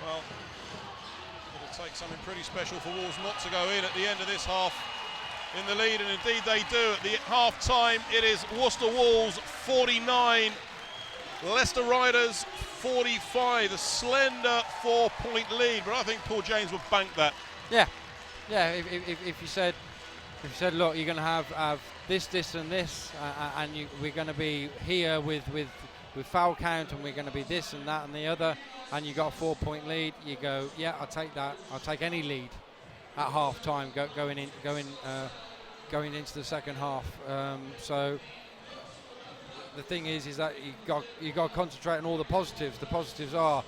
Speaker 1: Well, it'll take something pretty special for Wolves not to go in at the end of this half in the lead, and indeed they do. At the half time, it is Worcester Wolves 49, Leicester Riders 45, a slender 4-point lead, but I think Paul James would bank that.
Speaker 2: Yeah. If you said, look, you're going to have this, and this, and we're going to be here with foul count, and we're going to be this and that and the other, and you got a 4-point lead. You go, yeah, I'll take that. I'll take any lead at half time going into the second half. So the thing is that you got to concentrate on all the positives. The positives are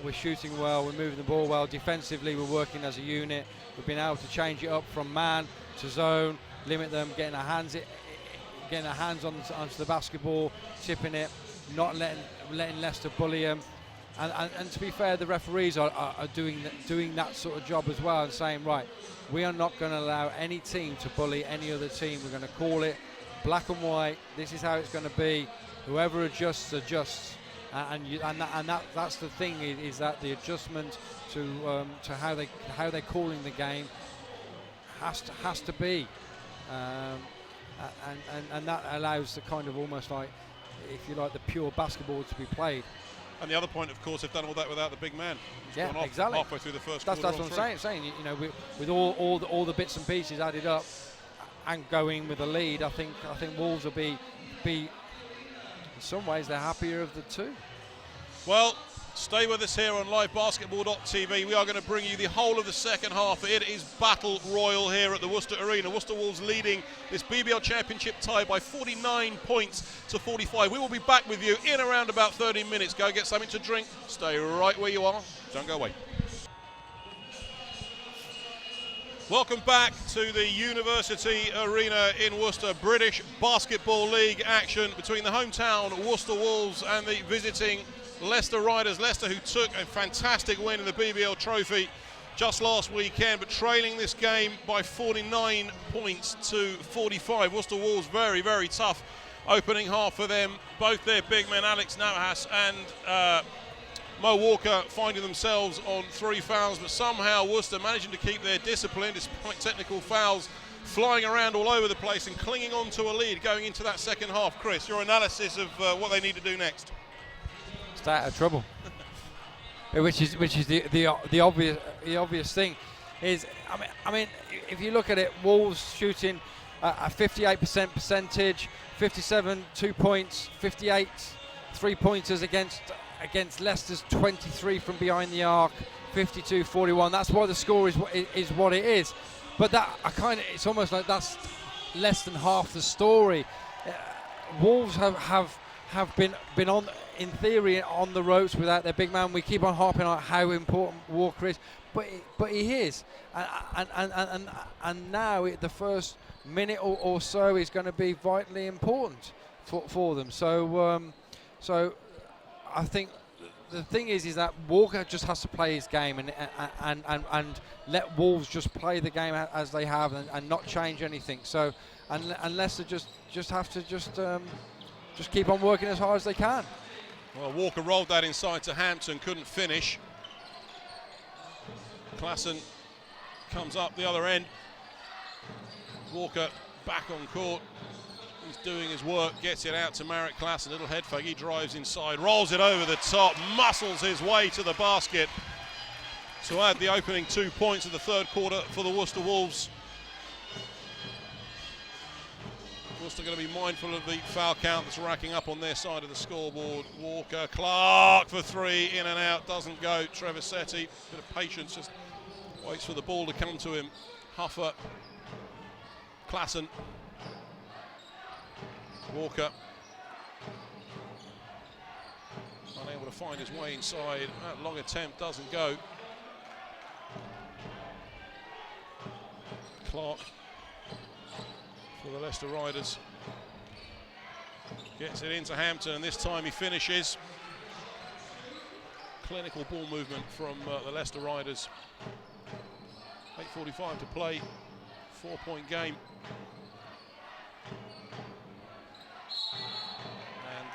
Speaker 2: we're shooting well, we're moving the ball well, defensively we're working as a unit, we've been able to change it up from man to zone, limit them, getting our hands onto the basketball, tipping it, not letting Leicester bully them, And to be fair, the referees are doing that sort of job as well, and saying, right, we are not going to allow any team to bully any other team. We're going to call it black and white. This is how it's going to be. Whoever adjusts, adjusts. That's the thing, is that the adjustment to how they're calling the game has to be, and that allows the kind of almost like, if you like, the pure basketball to be played.
Speaker 1: And the other point, of course, they've done all that without the big man.
Speaker 2: Yeah, exactly.
Speaker 1: Halfway through the first quarter.
Speaker 2: That's what I'm saying. You know, with all the bits and pieces added up, and going with a lead, I think Wolves will be in some ways they're happier of the two.
Speaker 1: Well, stay with us here on livebasketball.tv. We are going to bring you the whole of the second half. It is battle royal here at the Worcester Arena. Worcester Wolves leading this BBL Championship tie by 49 points to 45. We will be back with you in around about 30 minutes. Go get something to drink. Stay right where you are. Don't go away. Welcome back to the University Arena in Worcester. British Basketball League action between the hometown Worcester Wolves and the visiting Leicester Riders. Leicester, who took a fantastic win in the BBL Trophy just last weekend, but trailing this game by 49 points to 45. Worcester Wolves, very, very tough opening half for them. Both their big men, Alex Navas and Mo Walker, finding themselves on 3 fouls, but somehow Worcester managing to keep their discipline despite technical fouls flying around all over the place and clinging on to a lead going into that second half. Chris, your analysis of what they need to do next?
Speaker 2: Stay out of trouble. which is the obvious thing is, I mean, if you look at it, Wolves shooting a 58% percentage, 57 2 points, 58 3-pointers against Leicester's 23 from behind the arc, 52-41. That's why the score is what it is. But that it's almost like that's less than half the story. Wolves have been on, in theory, on the ropes without their big man. We keep on harping on how important Walker is, but he is, and now the first minute or so is going to be vitally important for them. So I think the thing is that Walker just has to play his game and let Wolves just play the game as they have and not change anything. So and Leicester just have to just keep on working as hard as they can.
Speaker 1: Well, Walker rolled that inside to Hampton, couldn't finish. Klassen comes up the other end. Walker back on court. He's doing his work, gets it out to Marek Klassen. Little head fake, he drives inside, rolls it over the top, muscles his way to the basket to add the opening 2 points of the third quarter for the Worcester Wolves. Worcester going to be mindful of the foul count that's racking up on their side of the scoreboard. Walker, Clark for 3, in and out, doesn't go. Trevisetti, bit of patience, just waits for the ball to come to him. Huffer, Klassen, Walker, unable to find his way inside. That long attempt doesn't go. Clark for the Leicester Riders gets it into Hampton, and this time he finishes. Clinical ball movement from the Leicester Riders. 8:45 to play, 4-point game.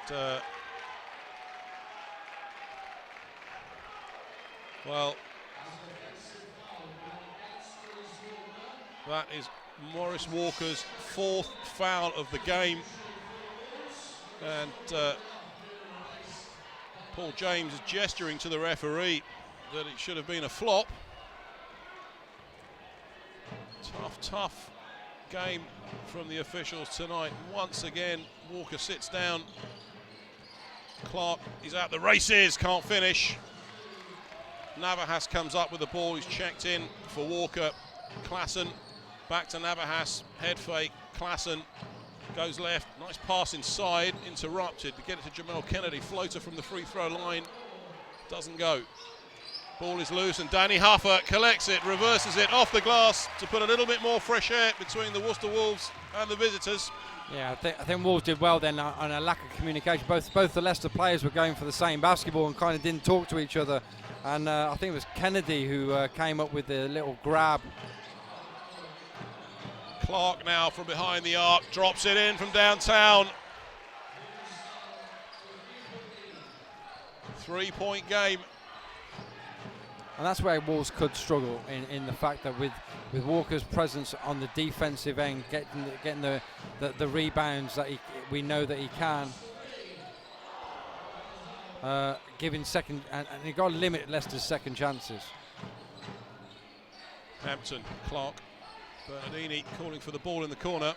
Speaker 1: And well, that is Morris Walker's 4th foul of the game, and Paul James is gesturing to the referee that it should have been a flop. Tough game from the officials tonight. Once again, Walker sits down. Clark is out the races, can't finish. Navas comes up with the ball, he's checked in for Walker. Klassen back to Navas, head fake, Klassen goes left, nice pass inside, interrupted to get it to Jamel Kennedy. Floater from the free throw line, doesn't go. Ball is loose and Danny Huffer collects it, reverses it off the glass to put a little bit more fresh air between the Worcester Wolves and the visitors.
Speaker 2: Yeah, I think Wolves did well then on a lack of communication. Both the Leicester players were going for the same basketball and kind of didn't talk to each other. And I think it was Kennedy who came up with the little grab.
Speaker 1: Clark now from behind the arc, drops it in from downtown. 3-point game.
Speaker 2: And that's where Wolves could struggle in the fact that with Walker's presence on the defensive end, getting the rebounds that we know that he can, giving second, and you've got to limit Leicester's second chances.
Speaker 1: Hampton, Clark, Bernardini calling for the ball in the corner.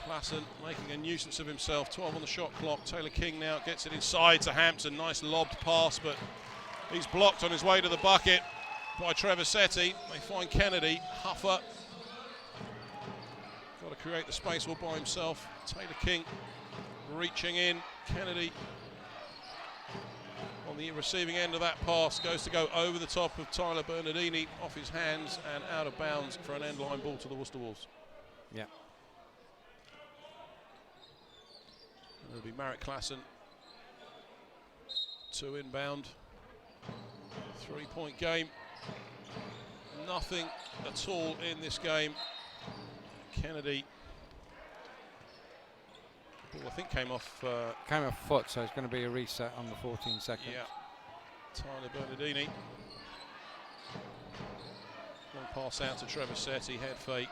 Speaker 1: Klassen making a nuisance of himself, 12 on the shot clock. Taylor King now gets it inside to Hampton, nice lobbed pass, but he's blocked on his way to the bucket by Trevisetti. They find Kennedy, Huffer. Got to create the space all by himself. Taylor King reaching in. Kennedy on the receiving end of that pass, goes to go over the top of Tyler Bernardini, off his hands and out of bounds for an end line ball to the Worcester Wolves.
Speaker 2: Yeah.
Speaker 1: And it'll be Marek Klassen. 2 inbound. 3-point game. Nothing at all in this game. Kennedy, ball I think came off
Speaker 2: foot, so it's going to be a reset on the 14 seconds.
Speaker 1: Yeah. Tyler Bernardini. One pass out to Trevisetti, head fake.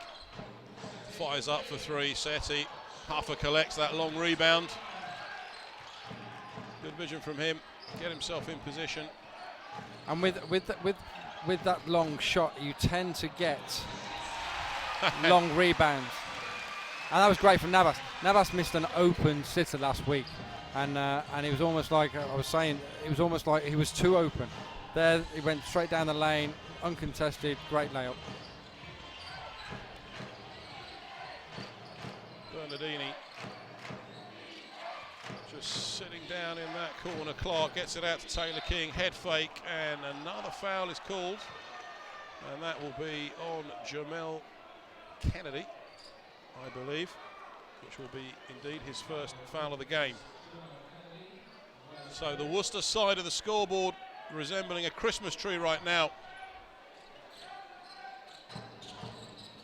Speaker 1: Fires up for 3, Setti. Huffer collects that long rebound. Good vision from him. Get himself in position.
Speaker 2: And with that long shot, you tend to get long rebounds, and that was great from Navas. Navas missed an open sitter last week, and it was almost like I was saying, it was almost like he was too open. There, he went straight down the lane, uncontested, great layup.
Speaker 1: Bernardini just sitting down in that corner. Clark gets it out to Taylor King, head fake, and another foul is called, and that will be on Jamel Kennedy, I believe, which will be indeed his first foul of the game. So the Worcester side of the scoreboard resembling a Christmas tree right now.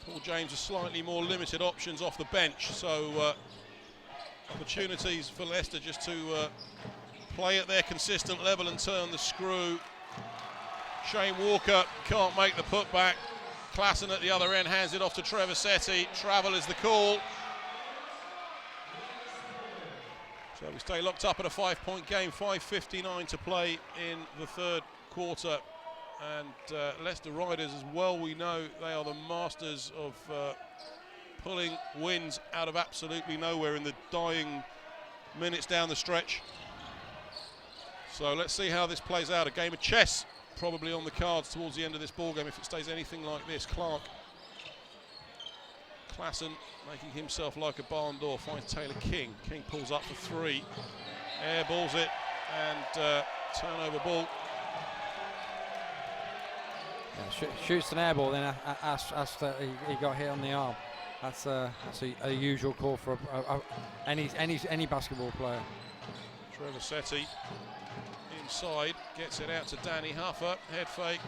Speaker 1: Paul James has slightly more limited options off the bench, so opportunities for Leicester just to play at their consistent level and turn the screw. Shane Walker can't make the putback. Klassen at the other end hands it off to Trevisetti. Travel is the call. So we stay locked up at a 5-point game, 5:59 to play in the third quarter. And Leicester Riders, as well we know, they are the masters of pulling wins out of absolutely nowhere in the dying minutes down the stretch. So let's see how this plays out. A game of chess probably on the cards towards the end of this ball game if it stays anything like this. Clark, Klassen making himself like a barn door, finds Taylor King. King pulls up for 3, airballs it, and turnover ball.
Speaker 2: Yeah, shoots an airball, then after he got hit on the arm. That's a usual call for any basketball player.
Speaker 1: Trevisetti inside, gets it out to Danny Huffer, head fake,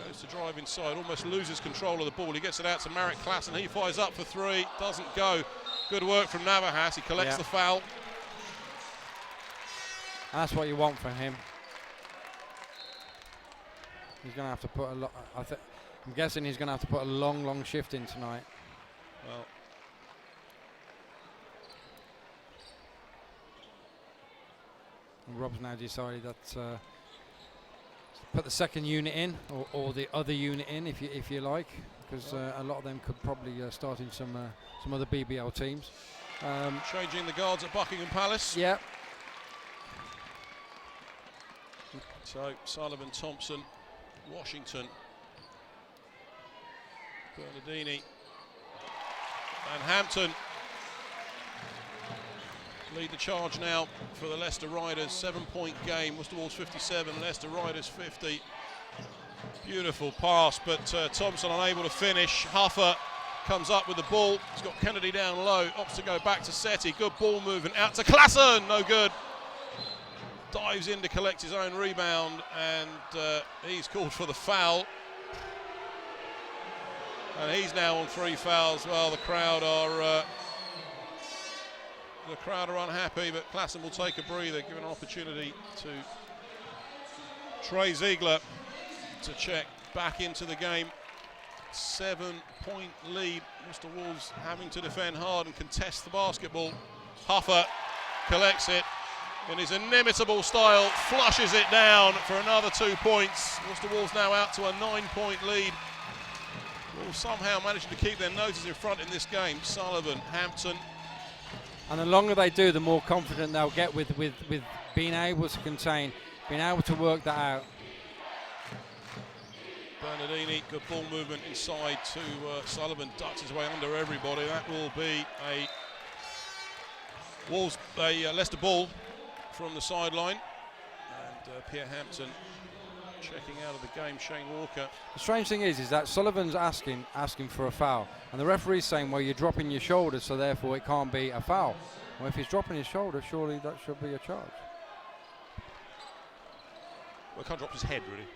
Speaker 1: goes to drive inside, almost loses control of the ball. He gets it out to Marek Klassen, he fires up for 3, doesn't go. Good work from Navas, he collects the foul.
Speaker 2: And that's what you want from him. He's going to have to put a lot. I'm guessing he's going to have to put a long shift in tonight.
Speaker 1: Well,
Speaker 2: and Rob's now decided that put the second unit in, or the other unit in, if you like, because a lot of them could probably start in some other BBL teams.
Speaker 1: Changing the guards at Buckingham Palace.
Speaker 2: Yeah.
Speaker 1: So Sullivan, Thompson, Washington, Bernardini, and Hampton lead the charge now for the Leicester Riders. 7-point game. Worcester Wolves 57, Leicester Riders 50. Beautiful pass, but Thompson unable to finish. Huffer comes up with the ball. He's got Kennedy down low. Opts to go back to Setti. Good ball movement out to Klassen. No good. Dives in to collect his own rebound, and he's called for the foul. And he's now on 3 fouls. Well, the crowd are unhappy, but Klassen will take a breather, give an opportunity to Trey Ziegler to check back into the game. 7-point lead. Mr. Wolves having to defend hard and contest the basketball. Huffer collects it in his inimitable style, flushes it down for another 2 points. Mr. Wolves now out to a 9-point lead. Wolves somehow managing to keep their noses in front in this game. Sullivan, Hampton.
Speaker 2: And the longer they do, the more confident they'll get with being able to contain, being able to work that out.
Speaker 1: Bernardini, good ball movement inside to Sullivan, ducks his way under everybody. That will be a Leicester ball from the sideline. And Pierre Hampton checking out of the game, Shane Walker.
Speaker 2: The strange thing is that Sullivan's asking for a foul, and the referee's saying, well, you're dropping your shoulder, so therefore it can't be a foul. Well, if he's dropping his shoulder, surely that should be a charge.
Speaker 1: Well, he can't drop his head, really.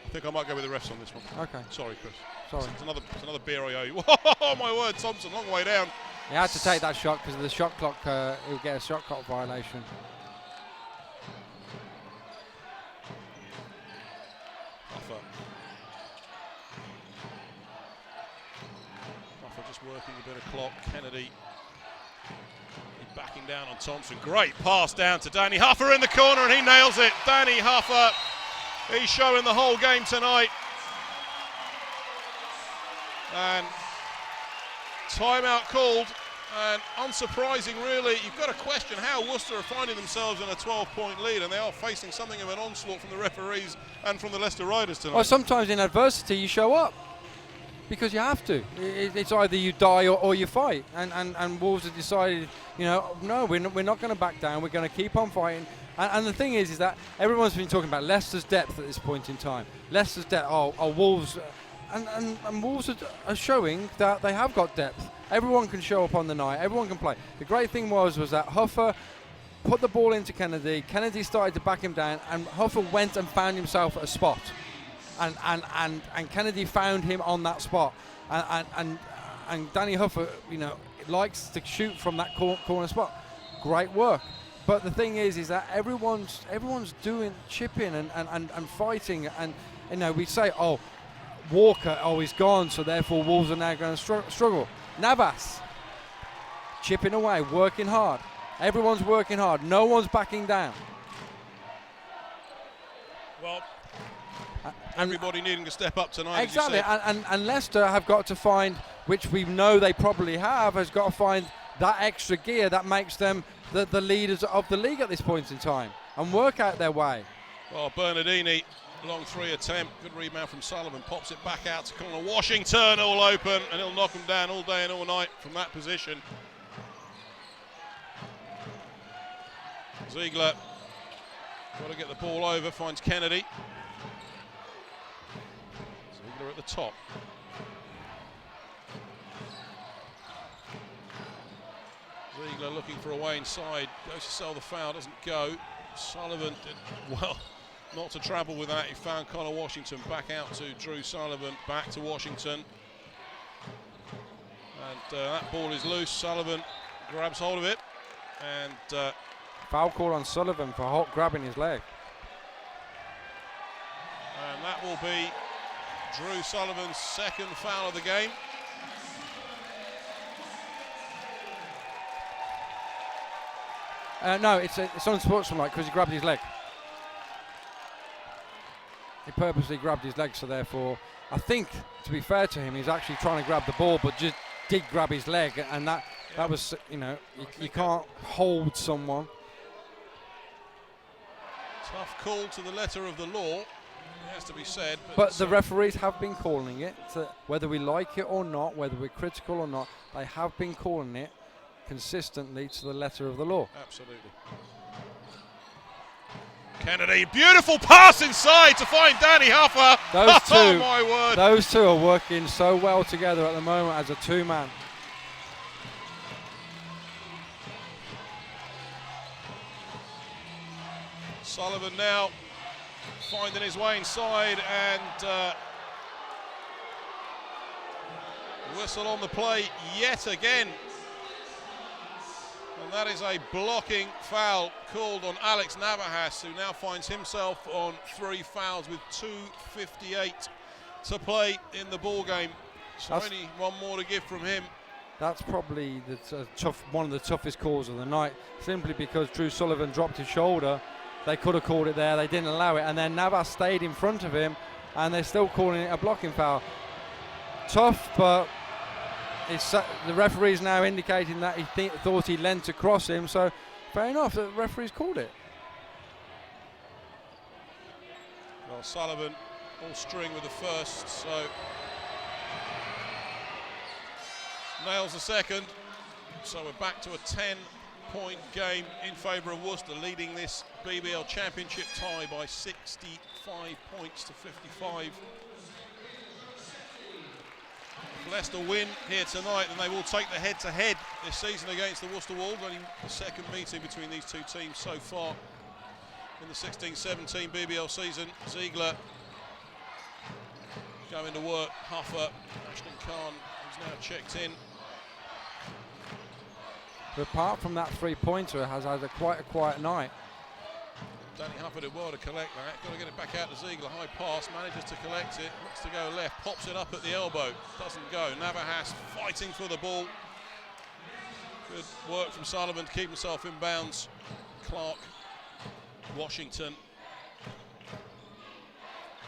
Speaker 1: I think I might go with the refs on this one.
Speaker 2: Okay.
Speaker 1: Sorry, Chris.
Speaker 2: Sorry.
Speaker 1: It's another beer I owe you. Oh, my word, Thompson, long way down.
Speaker 2: He had to take that shot because of the shot clock. He'll get a shot clock violation.
Speaker 1: Huffer just working a bit of clock. Kennedy backing down on Thompson. Great pass down to Danny Huffer in the corner, and he nails it. Danny Huffer, he's showing the whole game tonight. And timeout called, and unsurprising really, you've got to question how Worcester are finding themselves in a 12-point lead, and they are facing something of an onslaught from the referees and from the Leicester Riders tonight.
Speaker 2: Well, sometimes in adversity you show up because you have to. It's either you die or you fight, and Wolves have decided, you know, no, we're not going to back down, we're going to keep on fighting. And the thing is that everyone's been talking about Leicester's depth at this point in time. Leicester's depth, Wolves, and Wolves are showing that they have got depth. Everyone can show up on the night, everyone can play. The great thing was that Huffer put the ball into Kennedy, Kennedy started to back him down, and Huffer went and found himself at a spot. And Kennedy found him on that spot. And Danny Huffer, you know, likes to shoot from that corner spot. Great work. But the thing is that everyone's doing chipping and fighting, and you know, we say, oh, Walker, he's gone, so therefore Wolves are now going to struggle. Navas chipping away, working hard. Everyone's working hard. No one's backing down.
Speaker 1: Well, everybody needing to step up tonight.
Speaker 2: Exactly, and Leicester have got to find, which we know they probably has got to find that extra gear that makes them the leaders of the league at this point in time and work out their way.
Speaker 1: Well, Bernardini, long 3 attempt, good rebound from Sullivan, pops it back out to corner. Washington all open, and he'll knock them down all day and all night from that position. Ziegler, got to get the ball over, finds Kennedy. Ziegler at the top. Ziegler looking for a way inside, goes to sell the foul, doesn't go. Sullivan did well not to travel with that. He found Connor Washington, back out to Drew Sullivan, back to Washington. And that ball is loose. Sullivan grabs hold of it. And
Speaker 2: foul call on Sullivan for Holt grabbing his leg.
Speaker 1: And that will be Drew Sullivan's second foul of the game.
Speaker 2: No, it's unsportsmanlike because he grabbed his leg. He purposely grabbed his leg, so therefore, I think, to be fair to him, he's actually trying to grab the ball, but just did grab his leg, and that was, you know, you can't hold someone.
Speaker 1: Tough call to the letter of the law, it has to be said.
Speaker 2: But the referees have been calling it, so whether we like it or not, whether we're critical or not, they have been calling it consistently to the letter of the law.
Speaker 1: Absolutely. Kennedy, beautiful pass inside to find Danny Huffer.
Speaker 2: Those two,
Speaker 1: oh my word.
Speaker 2: Those two are working so well together at the moment as a two-man.
Speaker 1: Sullivan now finding his way inside, and whistle on the play yet again. And that is a blocking foul called on Alex Navajas, who now finds himself on 3 fouls with 2:58 to play in the ball game. So only one more to give from him.
Speaker 2: That's probably one of the toughest calls of the night, simply because Drew Sullivan dropped his shoulder. They could have called it there, they didn't allow it, and then Navas stayed in front of him, and they're still calling it a blocking foul. Tough, but the referee's now indicating that he thought he leant across him, so fair enough, the referee's called it.
Speaker 1: Well, Sullivan all string with the first, so nails the second, so we're back to a 10-point game in favour of Worcester, leading this BBL Championship tie by 65 points to 55. If Leicester win here tonight, then they will take the head-to-head this season against the Worcester Wolves, only the second meeting between these two teams so far in the 16-17 BBL season. Ziegler going to work, Huffer, Ashton Khan, who's now checked in.
Speaker 2: But apart from that three-pointer, has had quite a quiet night.
Speaker 1: Danny Huffer did well to collect that. Got to get it back out to Ziegler. High pass, manages to collect it. Looks to go left, pops it up at the elbow. Doesn't go. Navajas fighting for the ball. Good work from Sullivan to keep himself in bounds. Clark, Washington.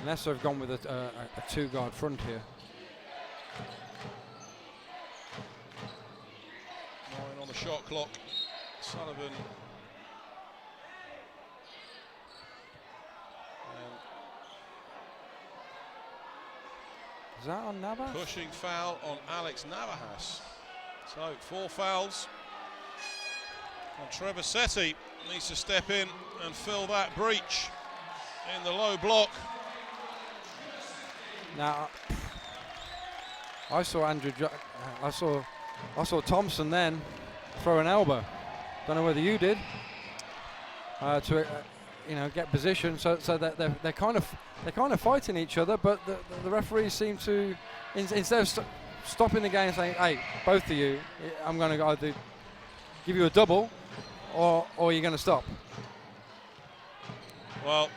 Speaker 2: Leicester have gone with a two-guard front here.
Speaker 1: 9 on the shot clock. Sullivan.
Speaker 2: Is that on Navas?
Speaker 1: Pushing foul on Alex Navajas. So 4 fouls. And Trevor Setti needs to step in and fill that breach in the low block.
Speaker 2: Now, I saw I saw Thompson then throw an elbow. Don't know whether you did. To get position, so that they're kind of fighting each other, but the referees seem to, instead of stopping the game and saying, hey, both of you, I'm going to either give you a double or you're going to stop.
Speaker 1: Well,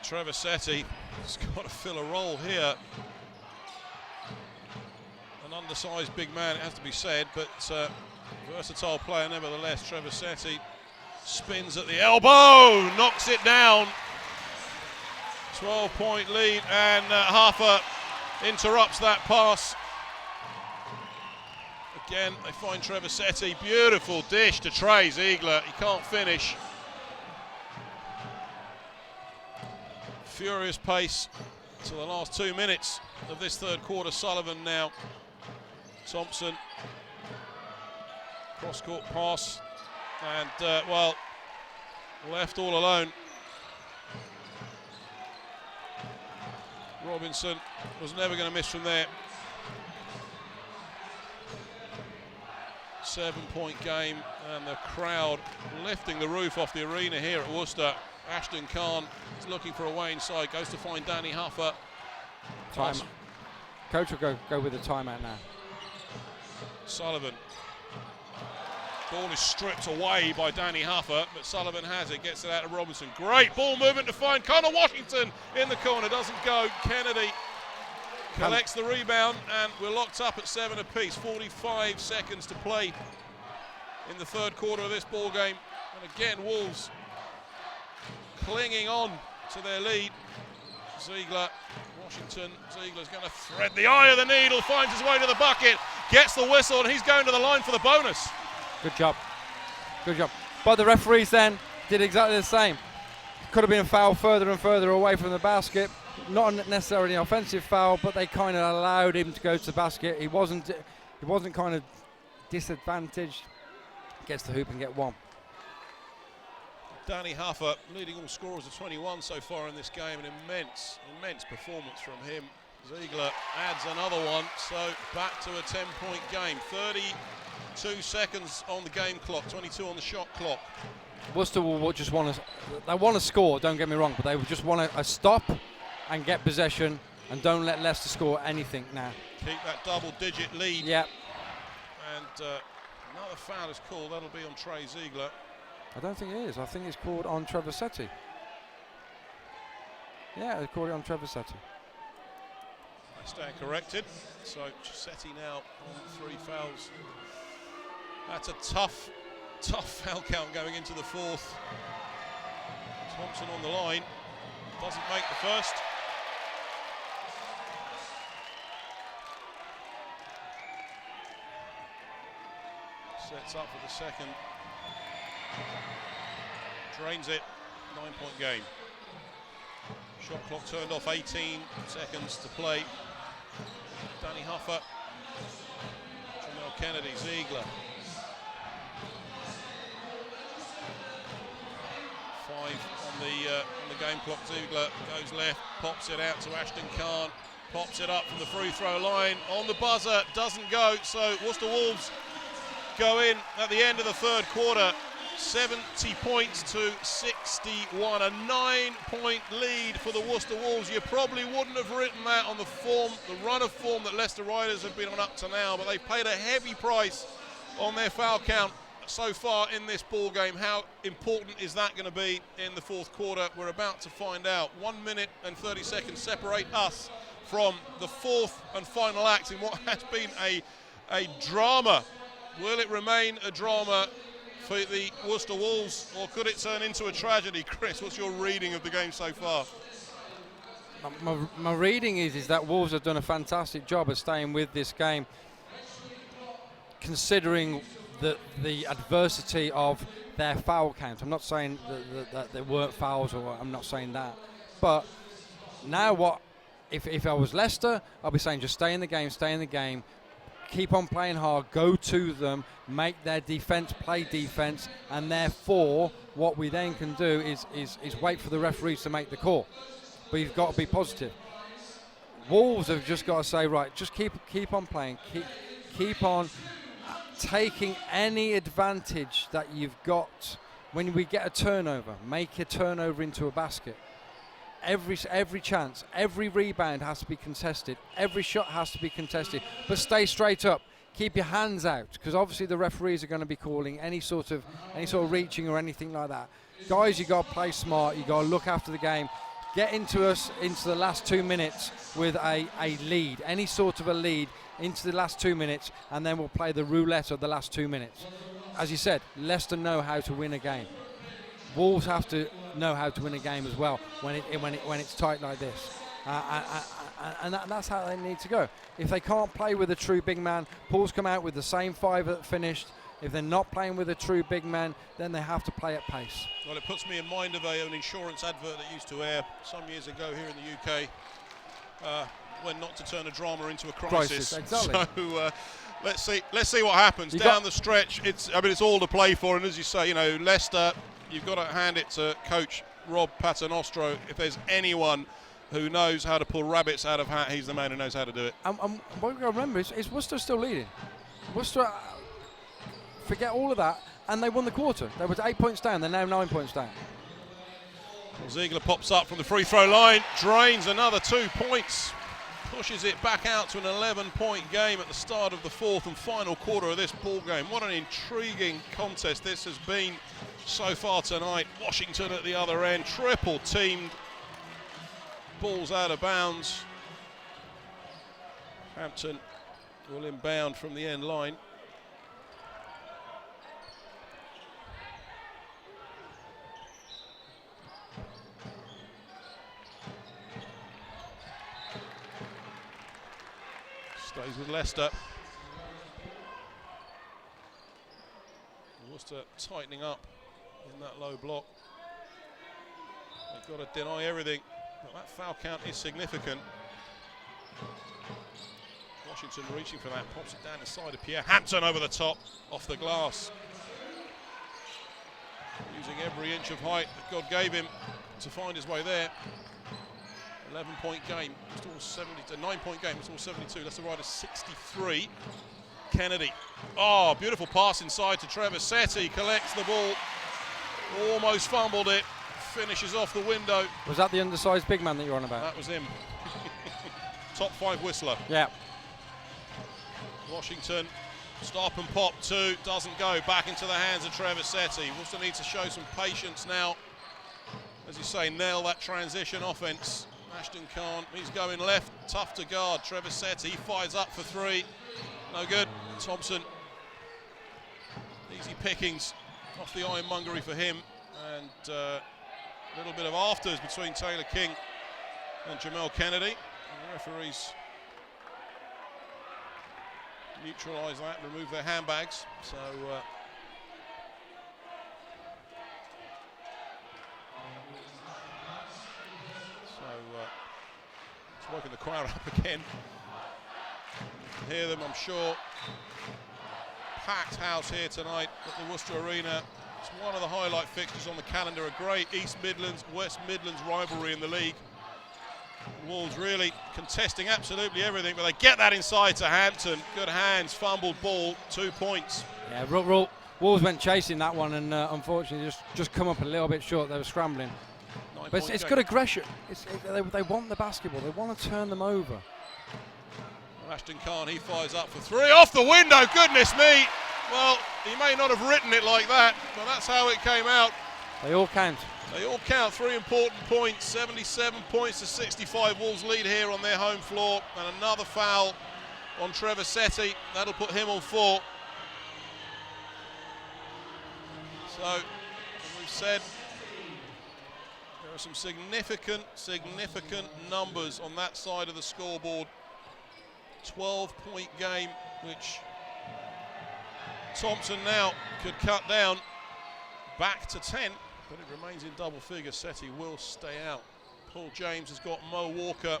Speaker 1: Trevor Setti has got to fill a role here. An undersized big man, it has to be said, but versatile player nevertheless. Trevor Setti spins at the elbow, knocks it down. 12-point lead, and Harper interrupts that pass. Again, they find Trevor Setti. Beautiful dish to Trey Ziegler. He can't finish. Furious pace to the last 2 minutes of this third quarter. Sullivan now. Thompson. Cross-court pass. And, left all alone. Robinson was never going to miss from there. 7-point game, and the crowd lifting the roof off the arena here at Worcester. Ashton Khan is looking for a way inside, goes to find Danny Huffer.
Speaker 2: Time. Coach will go with the timeout now.
Speaker 1: Sullivan. Ball is stripped away by Danny Huffer, but Sullivan has it, gets it out to Robinson. Great ball movement to find Connor Washington in the corner, doesn't go. Kennedy collects the rebound, and we're locked up at 7 apiece. 45 seconds to play in the third quarter of this ball game. And again, Wolves clinging on to their lead. Ziegler, Washington, Ziegler's going to thread the eye of the needle, finds his way to the bucket, gets the whistle, and he's going to the line for the bonus.
Speaker 2: Good job. Good job. But the referees then did exactly the same. Could have been a foul further and further away from the basket. Not necessarily an offensive foul, but they kind of allowed him to go to the basket. He wasn't kind of disadvantaged. Gets the hoop and get one.
Speaker 1: Danny Huffer leading all scorers of 21 so far in this game. An immense performance from him. Ziegler adds another one, so back to a 10-point game. 32 seconds on the game clock, 22 on the shot clock.
Speaker 2: Worcester will just want to, they want to score, don't get me wrong, but they just want a stop and get possession and don't let Leicester score anything now.
Speaker 1: Keep that double-digit lead.
Speaker 2: Yep.
Speaker 1: And another foul is called. That'll be on Trey Ziegler.
Speaker 2: I don't think it is. I think it's called on Trevor Setti. Yeah, they called it on Trevor Setti.
Speaker 1: I stand corrected. So Setti now on 3 fouls. That's a tough foul count going into the fourth. Thompson on the line. Doesn't make the first. Sets up for the second. Drains it. 9-point game. Shot clock turned off. 18 seconds to play. Danny Huffer. Jamel Kennedy. Ziegler. 5 on the game clock. Ziegler goes left. Pops it out to Ashton Khan. Pops it up from the free throw line. On the buzzer. Doesn't go. So Worcester Wolves go in at the end of the third quarter. 70 points to 61, a 9-point lead for the Worcester Wolves. You probably wouldn't have written that on the run of form that Leicester Riders have been on up to now, but they've paid a heavy price on their foul count so far in this ball game. How important is that going to be in the fourth quarter? We're about to find out. 1 minute and 30 seconds separate us from the fourth and final act in what has been a drama. Will it remain a drama for the Worcester Wolves, or could it turn into a tragedy? Chris, what's your reading of the game so far?
Speaker 2: My reading is that Wolves have done a fantastic job of staying with this game, considering the adversity of their foul count. I'm not saying that there weren't fouls, or I'm not saying that. But now if I was Leicester, I'll be saying just stay in the game, keep on playing hard, go to them, make their defence play defence, and therefore what we then can do is wait for the referees to make the call. But you've got to be positive. Wolves have just got to say, right, just keep on playing, keep on taking any advantage that you've got. When we get a turnover, make a turnover into a basket. Every chance, every rebound has to be contested, every shot has to be contested, but stay straight up, keep your hands out, because obviously the referees are going to be calling any sort of reaching or anything like that. Guys, you got to play smart, you got to look after the game, get into the last 2 minutes with a lead, any sort of a lead into the last 2 minutes, and then we'll play the roulette of the last 2 minutes. As you said, Leicester know how to win a game. Wolves have to know how to win a game as well when it's tight like this, and that's how they need to go. If they can't play with a true big man, Paul's come out with the same 5 that finished. If they're not playing with a true big man, then they have to play at pace.
Speaker 1: Well, it puts me in mind of an insurance advert that used to air some years ago here in the UK, when not to turn a drama into a crisis.
Speaker 2: Exactly.
Speaker 1: So let's see what happens down the stretch. It's all to play for, and as you say, Leicester. You've got to hand it to coach Rob Paternostro. If there's anyone who knows how to pull rabbits out of hat, he's the man who knows how to do it.
Speaker 2: What we've got to remember is Worcester still leading. Worcester, forget all of that, and they won the quarter. They were 8 points down, they're now 9 points down.
Speaker 1: Well, Ziegler pops up from the free throw line, drains another 2 points, pushes it back out to an 11-point game at the start of the fourth and final quarter of this ball game. What an intriguing contest this has been so far tonight. Washington at the other end, triple teamed, balls out of bounds. Hampton will inbound from the end line. Stays with Leicester. Worcester tightening up in that low block. They've got to deny everything, but that foul count is significant. Washington reaching for that, pops it down the side of Pierre. Hampton over the top, off the glass. using every inch of height that God gave him to find his way there. 11-point game, it's all 70, 9-point game, it's all 72. Leicester Riders 63. Kennedy, oh, beautiful pass inside to Trevor Setti, collects the ball, almost fumbled it, finishes off the window.
Speaker 2: Was that the undersized big man that you're on about?
Speaker 1: That was him. Top 5 whistler.
Speaker 2: Yeah.
Speaker 1: Washington, stop and pop 2, doesn't go, back into the hands of Trevor Setti. Worcester needs to show some patience now. As you say, nail that transition offence. Ashton Khan, he's going left, tough to guard. Trevor Setti, he fires up for 3. No good. Thompson, easy pickings off the ironmongery for him. And a little bit of afters between Taylor King and Jamel Kennedy. The referees neutralise that, remove their handbags. So it's woken the crowd up again. You can hear them, I'm sure. Packed house here tonight at the Worcester Arena. It's one of the highlight fixtures on the calendar. A great East Midlands, West Midlands rivalry in the league. Wolves really contesting absolutely everything, but they get that inside to Hampton. Good hands, fumbled ball, 2 points.
Speaker 2: Yeah, Wolves went chasing that one and unfortunately just come up a little bit short. They were scrambling. But it's good aggression. They want the basketball. They want to turn them over.
Speaker 1: Ashton Khan, he fires up for 3. Off the window, goodness me. Well, he may not have written it like that, but that's how it came out.
Speaker 2: They all count.
Speaker 1: They all count. 3 important points. 77 points to 65. Wolves lead here on their home floor. And another foul on Trevor Setti. That'll put him on 4. So, as we've said, there are some significant numbers on that side of the scoreboard. 12-point game, which Thompson now could cut down back to 10, but it remains in double figures. Setti will stay out. Paul James has got Mo Walker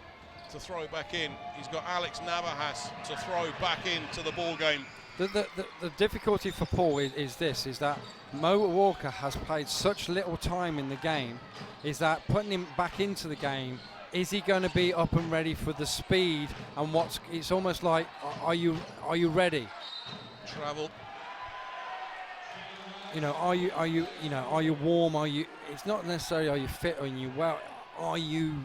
Speaker 1: to throw back in. He's got Alex Navas to throw back into the ball game.
Speaker 2: The difficulty for Paul is that Mo Walker has played such little time in the game, is that putting him back into the game, is he going to be up and ready for the speed and it's almost like, are you ready?
Speaker 1: Travel.
Speaker 2: You know, are you warm? It's not necessarily are you fit or are you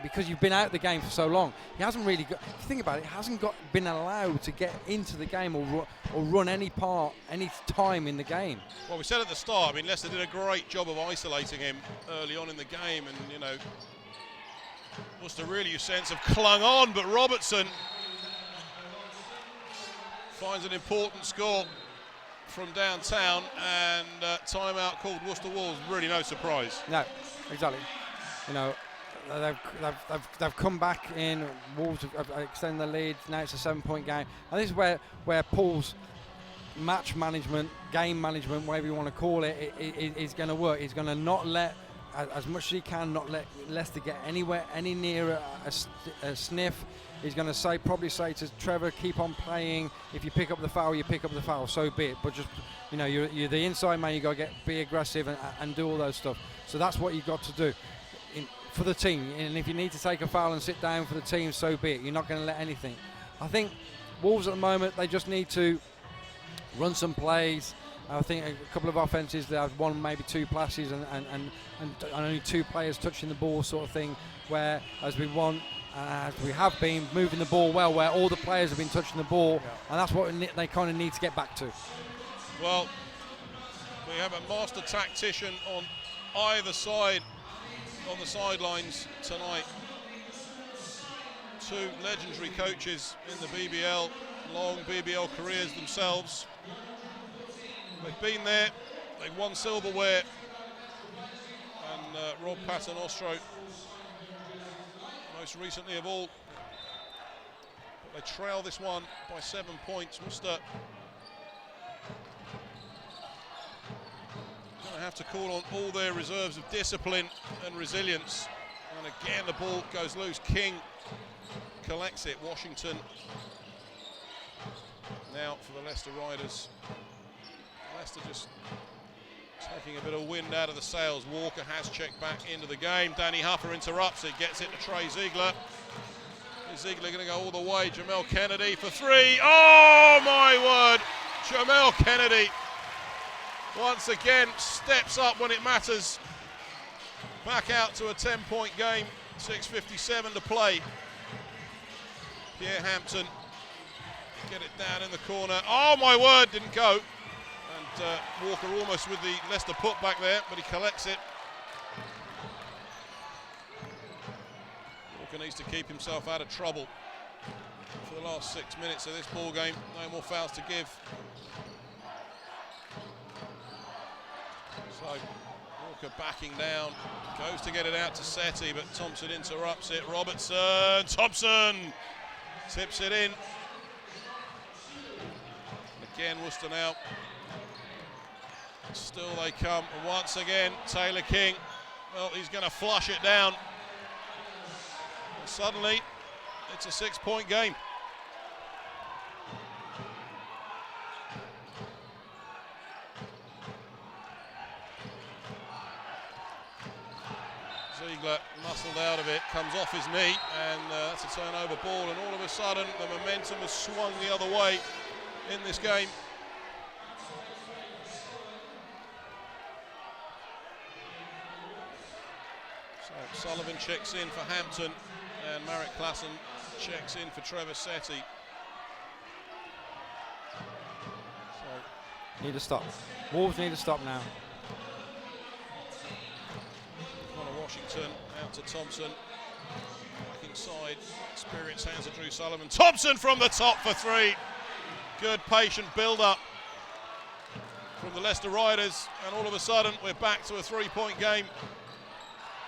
Speaker 2: because you've been out of the game for so long. He hasn't really got, if you think about it, hasn't been allowed to get into the game or run any time in the game.
Speaker 1: Well, we said at the start, I mean, Leicester did a great job of isolating him early on in the game, and you know, Worcester really, you sense, have clung on, but Robertson finds an important score from downtown, and timeout called Worcester Wolves. Really no surprise.
Speaker 2: No, exactly. You know, they've come back in. Wolves have extended the lead. Now it's a 7-point game, and this is where Paul's match management, game management, whatever you want to call it, is going to work. He's going to not let, as much as he can, not let Leicester get any nearer a sniff. He's going to probably say to Trevor, keep on playing. If you pick up the foul, you pick up the foul. So be it. But just, you know, you're the inside man. You got to be aggressive and do all those stuff. So that's what you got to do for the team. And if you need to take a foul and sit down for the team, so be it. You're not going to let anything. I think Wolves at the moment, they just need to run some plays. I think a couple of offences, they have 1, maybe 2 passes and only 2 players touching the ball, sort of thing. Where as we have been moving the ball well, where all the players have been touching the ball, and that's what they kind of need to get back to.
Speaker 1: Well, we have a master tactician on either side on the sidelines tonight. 2 legendary coaches in the BBL, long BBL careers themselves. They've been there, they've won silverware, and Rob Paternostro most recently of all. But they trail this one by 7 points. Worcester going to have to call on all their reserves of discipline and resilience. And again, the ball goes loose. King collects it. Washington now for the Leicester Riders. Leicester just Taking a bit of wind out of the sails. Walker has checked back into the game. Danny Huffer interrupts it, gets it to Trey Ziegler. Is Ziegler going to go all the way? Jamel Kennedy for three. Oh my word! Jamel Kennedy once again steps up when it matters. Back out to a 10-point game. 6:57 to play. Pierre Hampton get it down in the corner. Oh my word! Didn't go. And Walker almost with the Leicester putback there, but he collects it. Walker needs to keep himself out of trouble for the last 6 minutes of this ball game. No more fouls to give. So Walker backing down, goes to get it out to Setti, but Thompson interrupts it. Robertson, Thompson tips it in. Again, Worcester now. Still they come, and once again, Taylor King, well, he's going to flush it down. And suddenly, it's a 6-point game. Ziegler muscled out of it, comes off his knee, and that's a turnover ball, and all of a sudden, the momentum has swung the other way in this game. So Sullivan checks in for Hampton, and Marek Klassen checks in for Trevor Setti. So
Speaker 2: need to stop. Wolves need to stop now.
Speaker 1: Connor Washington out to Thompson. Back inside, experienced hands of Drew Sullivan. Thompson from the top for three. Good patient build-up from the Leicester Riders, and all of a sudden we're back to a 3-point game.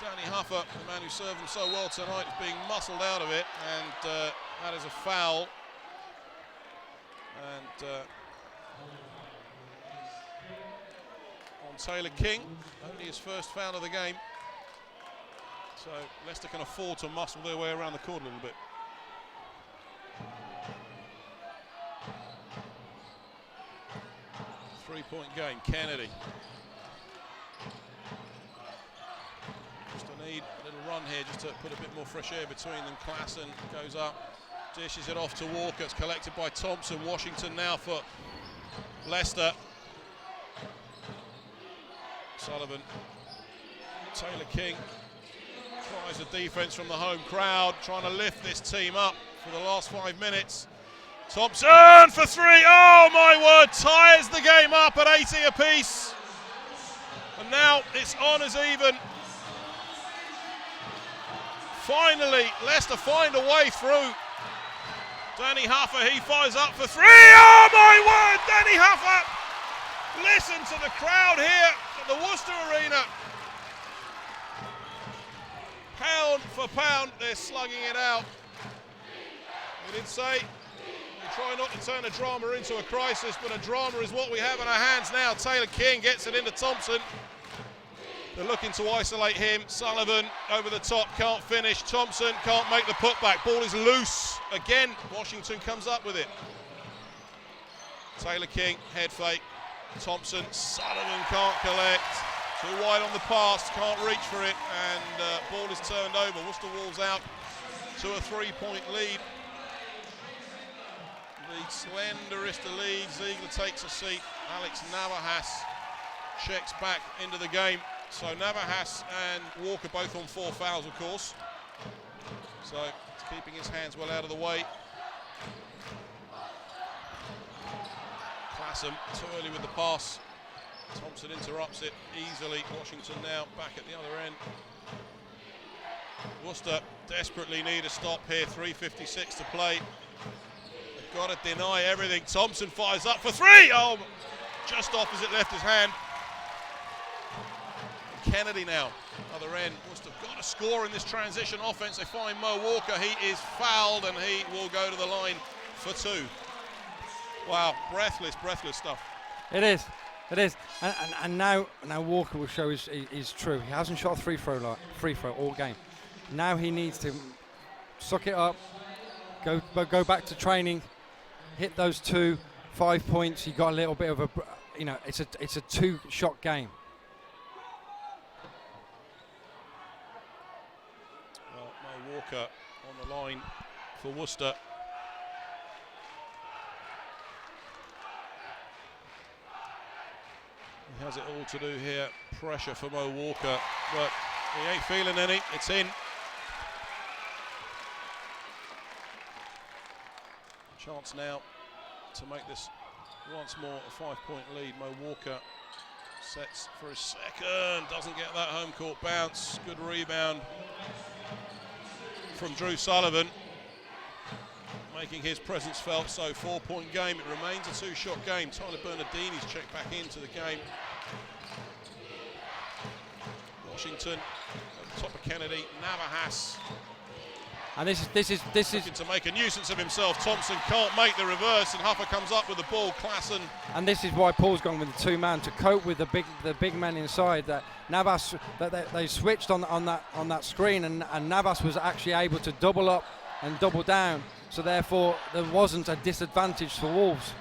Speaker 1: Danny Huffer, the man who served them so well tonight, is being muscled out of it, and that is a foul. And on Taylor King, only his first foul of the game. So Leicester can afford to muscle their way around the court a little bit. Three-point game, Kennedy. Just need a little run here just to put a bit more fresh air between them. Klassen goes up, dishes it off to Walker. It's collected by Thompson. Washington now for Leicester. Sullivan. Taylor King tries the defence from the home crowd, trying to lift this team up for the last 5 minutes. Thompson for three. Oh my word, ties the game up at 80 apiece. And now it's on as even. Finally, Leicester find a way through. Danny Huffer, he fires up for three. Oh my word, Danny Huffer. Listen to the crowd here at the Worcester Arena. Pound for pound, they're slugging it out. We did say, we try not to turn a drama into a crisis, but a drama is what we have in our hands now. Taylor King gets it into Thompson. They're looking to isolate him. Sullivan over the top, can't finish. Thompson can't make the putback. Ball is loose. Again, Washington comes up with it. Taylor King, head fake. Thompson, Sullivan can't collect. Too wide on the pass, can't reach for it, and ball is turned over. Worcester Wolves out to a 3-point lead. The slenderest of leads. Ziegler takes a seat. Alex Navahas checks back into the game. So Navahas and Walker both on 4 fouls, of course. So keeping his hands well out of the way. Klassen too early with the pass. Thompson interrupts it easily. Washington now back at the other end. Worcester desperately need a stop here. 3:56 to play. They've got to deny everything. Thompson fires up for three. Oh, just opposite left his hand. Kennedy now, other end. Worcester got to score in this transition offense. They find Mo Walker. He is fouled, and he will go to the line for 2. Wow, breathless stuff.
Speaker 2: It is. And now Walker will show his true. He hasn't shot a free throw all game. Now he needs to suck it up, go back to training, hit those 2 5 points. He got a little bit of a, it's a 2-shot game.
Speaker 1: Walker on the line for Worcester. He has it all to do here. Pressure for Mo Walker, but he ain't feeling any. It's in. Chance now to make this once more a 5-point lead. Mo Walker sets for his second, doesn't get that home court bounce. Good rebound from Drew Sullivan, making his presence felt. So 4-point game. It remains a 2-shot game. Tyler Bernardini's checked back into the game. Washington at the top of Kennedy. Navahas.
Speaker 2: And this is
Speaker 1: looking to make a nuisance of himself. Thompson can't make the reverse, and Huffer comes up with the ball. Klassen.
Speaker 2: And this is why Paul's gone with the 2-man to cope with the big man inside. That Navas, that they switched on that screen, and Navas was actually able to double up and double down. So therefore, there wasn't a disadvantage for Wolves.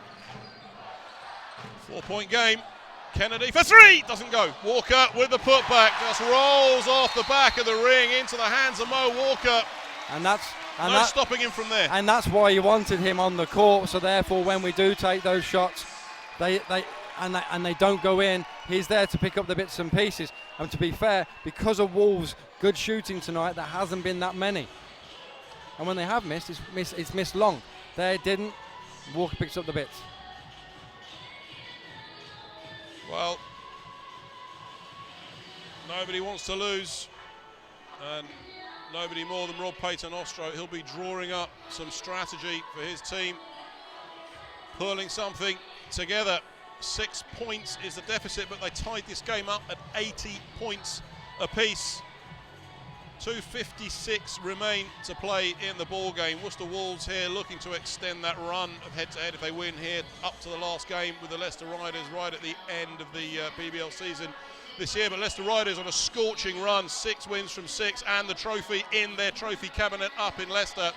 Speaker 1: 4-point game. Kennedy for 3, doesn't go. Walker with the putback, just rolls off the back of the ring into the hands of Mo Walker.
Speaker 2: And that's
Speaker 1: stopping him from there.
Speaker 2: And that's why you wanted him on the court. So therefore, when we do take those shots, they don't go in, he's there to pick up the bits and pieces. And to be fair, because of Wolves' good shooting tonight, there hasn't been that many. And when they have missed, it's missed long. They didn't. Walker picks up the bits.
Speaker 1: Well, nobody wants to lose, and nobody more than Rob Paternoster. He'll be drawing up some strategy for his team, pulling something together. 6 points is the deficit, but they tied this game up at 80 points apiece. 2:56 remain to play in the ball game. Worcester Wolves here looking to extend that run of head-to-head if they win here up to the last game with the Leicester Riders right at the end of the BBL season this year. But Leicester Riders on a scorching run, 6 wins from 6, and the trophy in their trophy cabinet up in Leicester.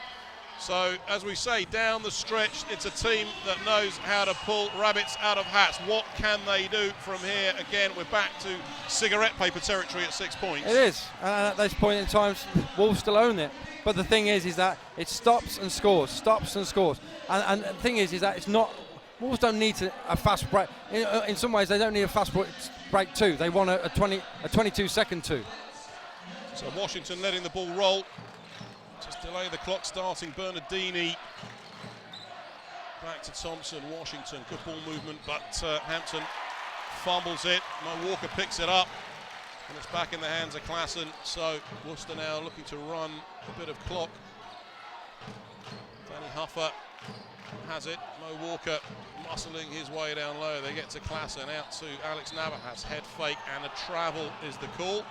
Speaker 1: So, as we say, down the stretch, it's a team that knows how to pull rabbits out of hats. What can they do from here? Again, we're back to cigarette paper territory at 6 points.
Speaker 2: It is. At this point in time, Wolves still own it. But the thing is that it stops and scores, stops and scores. And the thing is that it's not. Wolves don't need a fast break. In some ways, they don't need a fast break too. They want a 22-second two.
Speaker 1: So Washington letting the ball roll. Just delay the clock starting. Bernardini back to Thompson. Washington, good ball movement, but Hampton fumbles it. Mo Walker picks it up, and it's back in the hands of Klassen. So Worcester now looking to run a bit of clock. Danny Huffer has it. Mo Walker muscling his way down low. They get to Klassen, out to Alex Navahas. Head fake and a travel is the call.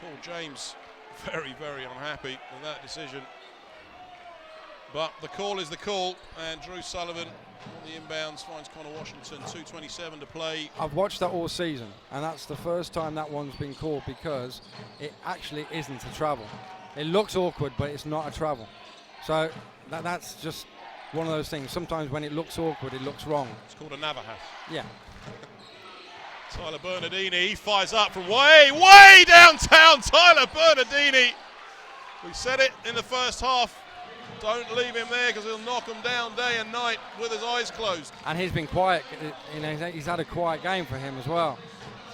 Speaker 1: Paul James very, very unhappy with that decision. But the call is the call, and Drew Sullivan on the inbounds finds Connor Washington. 2:27 to play.
Speaker 2: I've watched that all season, and that's the first time that one's been called because it actually isn't a travel. It looks awkward, but it's not a travel. So that's just one of those things. Sometimes when it looks awkward, it looks wrong.
Speaker 1: It's called a Navahas.
Speaker 2: Yeah.
Speaker 1: Tyler Bernardini, he fires up from way, way downtown. Tyler Bernardini. We said it in the first half. Don't leave him there because he'll knock him down day and night with his eyes closed.
Speaker 2: And he's been quiet. You know, he's had a quiet game for him as well,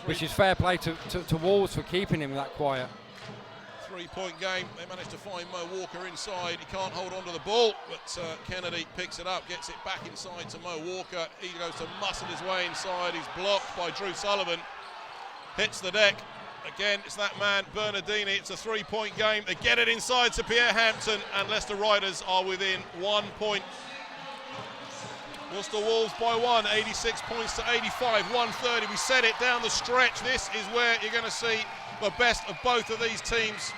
Speaker 2: which is fair play to Wolves for keeping him that quiet.
Speaker 1: 3-point game. They managed to find Mo Walker inside. He can't hold on to the ball, but Kennedy picks it up, gets it back inside to Mo Walker. He goes to muscle his way inside. He's blocked by Drew Sullivan. Hits the deck. Again, it's that man, Bernardini. It's a 3-point game. They get it inside to Pierre Hampton, and Leicester Riders are within 1 point. Worcester Wolves by 1, 86 points to 85, 130. We said it down the stretch. This is where you're going to see the best of both of these teams.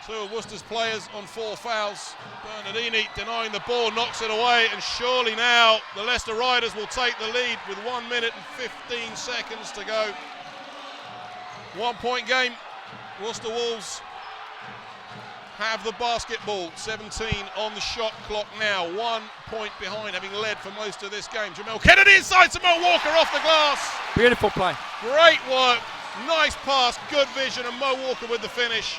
Speaker 1: 2 of Worcester's players on 4 fouls. Bernardini denying the ball, knocks it away, and surely now the Leicester Riders will take the lead with 1 minute and 15 seconds to go. 1-point game. Worcester Wolves have the basketball. 17 on the shot clock now. 1 point behind, having led for most of this game. Jamel Kennedy inside to Mo Walker off the glass.
Speaker 2: Beautiful play.
Speaker 1: Great work Nice pass, good vision, and Mo Walker with the finish.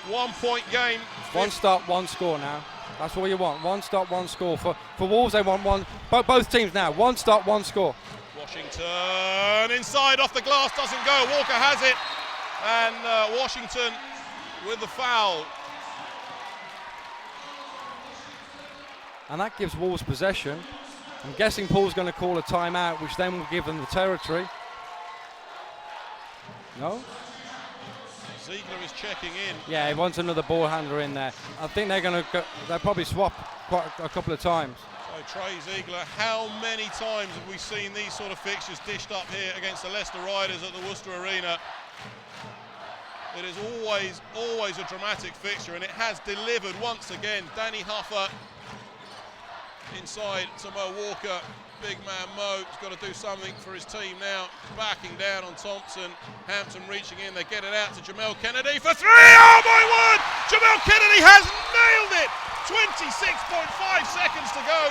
Speaker 1: 1 point game.
Speaker 2: One stop, one score now. That's all you want. One stop, one score. For Wolves, they want one. Both teams now. One stop, one score.
Speaker 1: Washington inside off the glass, doesn't go. Walker has it, and Washington with the foul.
Speaker 2: And that gives Wolves possession. I'm guessing Paul's going to call a timeout, which then will give them the territory. No?
Speaker 1: Ziegler is checking in.
Speaker 2: Yeah, he wants another ball handler in there. I think they're going to they'll probably swap quite a couple of times.
Speaker 1: So Trey Ziegler, how many times have we seen these sort of fixtures dished up here against the Leicester Riders at the Worcester Arena? It is always a dramatic fixture, and it has delivered once again. Danny Huffer inside to Mo Walker. Big man Mo's got to do something for his team now. Backing down on Thompson. Hampton reaching in. They get it out to Jamel Kennedy for three. Oh my word! Jamel Kennedy has nailed it. 26.5 seconds to go.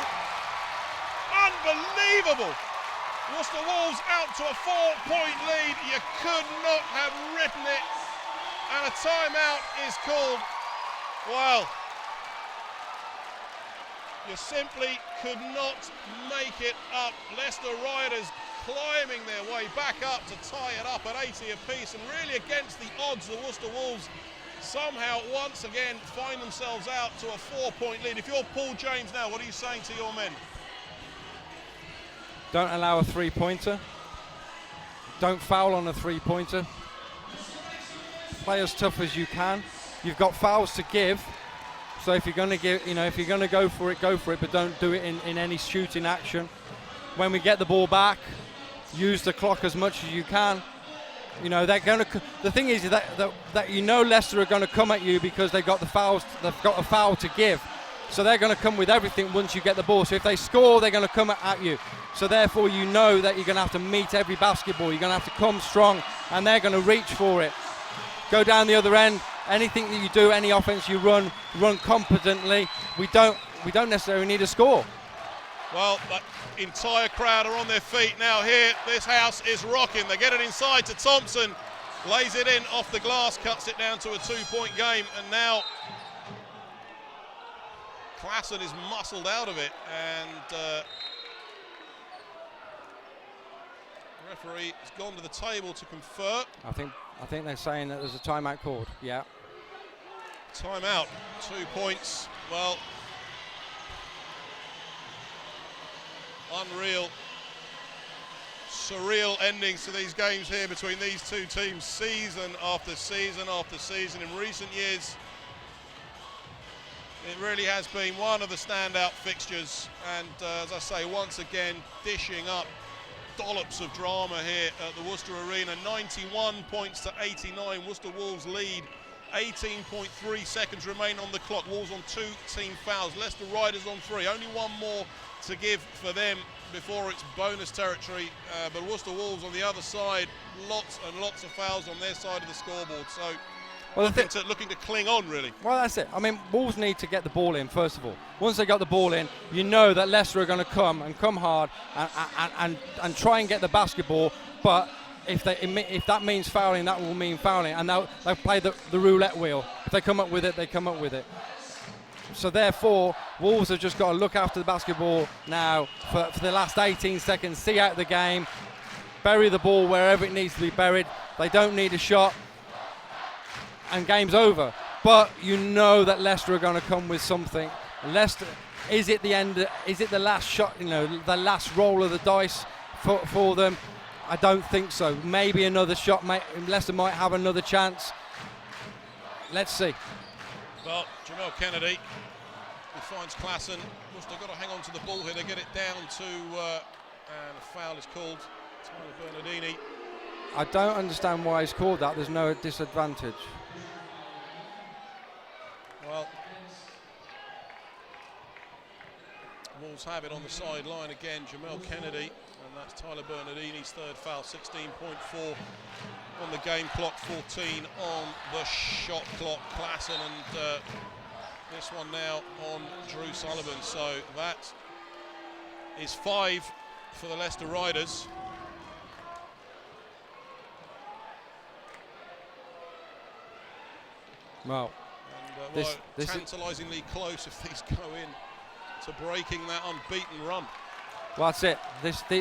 Speaker 1: Unbelievable. Worcester Wolves out to a 4-point lead. You could not have written it. And a timeout is called. Well, you simply could not make it up. Leicester Riders climbing their way back up to tie it up at 80 apiece, and really against the odds, the Worcester Wolves somehow once again find themselves out to a 4-point lead. If you're Paul James now, what are you saying to your men?
Speaker 2: Don't allow a three-pointer. Don't foul on a three-pointer. Play as tough as you can. You've got fouls to give. So if you're going to give, if you're going to go for it, but don't do it in any shooting action. When we get the ball back, use the clock as much as you can. They're going to. The thing is that Leicester are going to come at you because they've got the fouls. They've got a foul to give, so they're going to come with everything once you get the ball. So if they score, they're going to come at you. So therefore, that you're going to have to meet every basketball. You're going to have to come strong, and they're going to reach for it. Go down the other end. Anything that you do, any offense you run competently. We don't necessarily need a score.
Speaker 1: Well, the entire crowd are on their feet now here. This house is rocking. They get it inside to Thompson. Lays it in off the glass, cuts it down to a 2-point game. And now Klassen is muscled out of it. And the referee has gone to the table to confer.
Speaker 2: I think they're saying that there's a timeout called. Yeah.
Speaker 1: Timeout, 2 points. Well, unreal, surreal endings to these games here between these two teams, season after season after season. In recent years, it really has been one of the standout fixtures, and as I say, once again, dishing up dollops of drama here at the Worcester Arena. 91 points to 89. Worcester Wolves lead. 18.3 seconds remain on the clock. Wolves on 2 team fouls. Leicester Riders on 3. Only one more to give for them before it's bonus territory. But Worcester Wolves on the other side, lots and lots of fouls on their side of the scoreboard. So looking to cling on, really.
Speaker 2: Well, that's it. I mean, Wolves need to get the ball in, first of all. Once they got the ball in, you know that Leicester are going to come hard and try and get the basketball. But if that means fouling, that will mean fouling. And they'll play the roulette wheel. If they come up with it, they come up with it. So therefore, Wolves have just got to look after the basketball now for the last 18 seconds, see out the game, bury the ball wherever it needs to be buried. They don't need a shot. And game's over. But you know that Leicester are going to come with something. Leicester, is it the end? Is it the last shot? The last roll of the dice for them? I don't think so. Maybe another shot. Leicester might have another chance. Let's see.
Speaker 1: Well, Jamel Kennedy, who finds Klassen. Worcester got to hang on to the ball here. They get it down to, and a foul is called. Tyler Bernardini.
Speaker 2: I don't understand why he's called that. There's no disadvantage.
Speaker 1: Well, Wolves have it on the sideline again. Jamel Kennedy, and that's Tyler Bernardini's third foul. 16.4 on the game clock, 14 on the shot clock. Klassen, and this one now on Drew Sullivan. So that is 5 for the Leicester Riders.
Speaker 2: Well,
Speaker 1: And, tantalisingly close if these go in to breaking that unbeaten run.
Speaker 2: Well, that's it.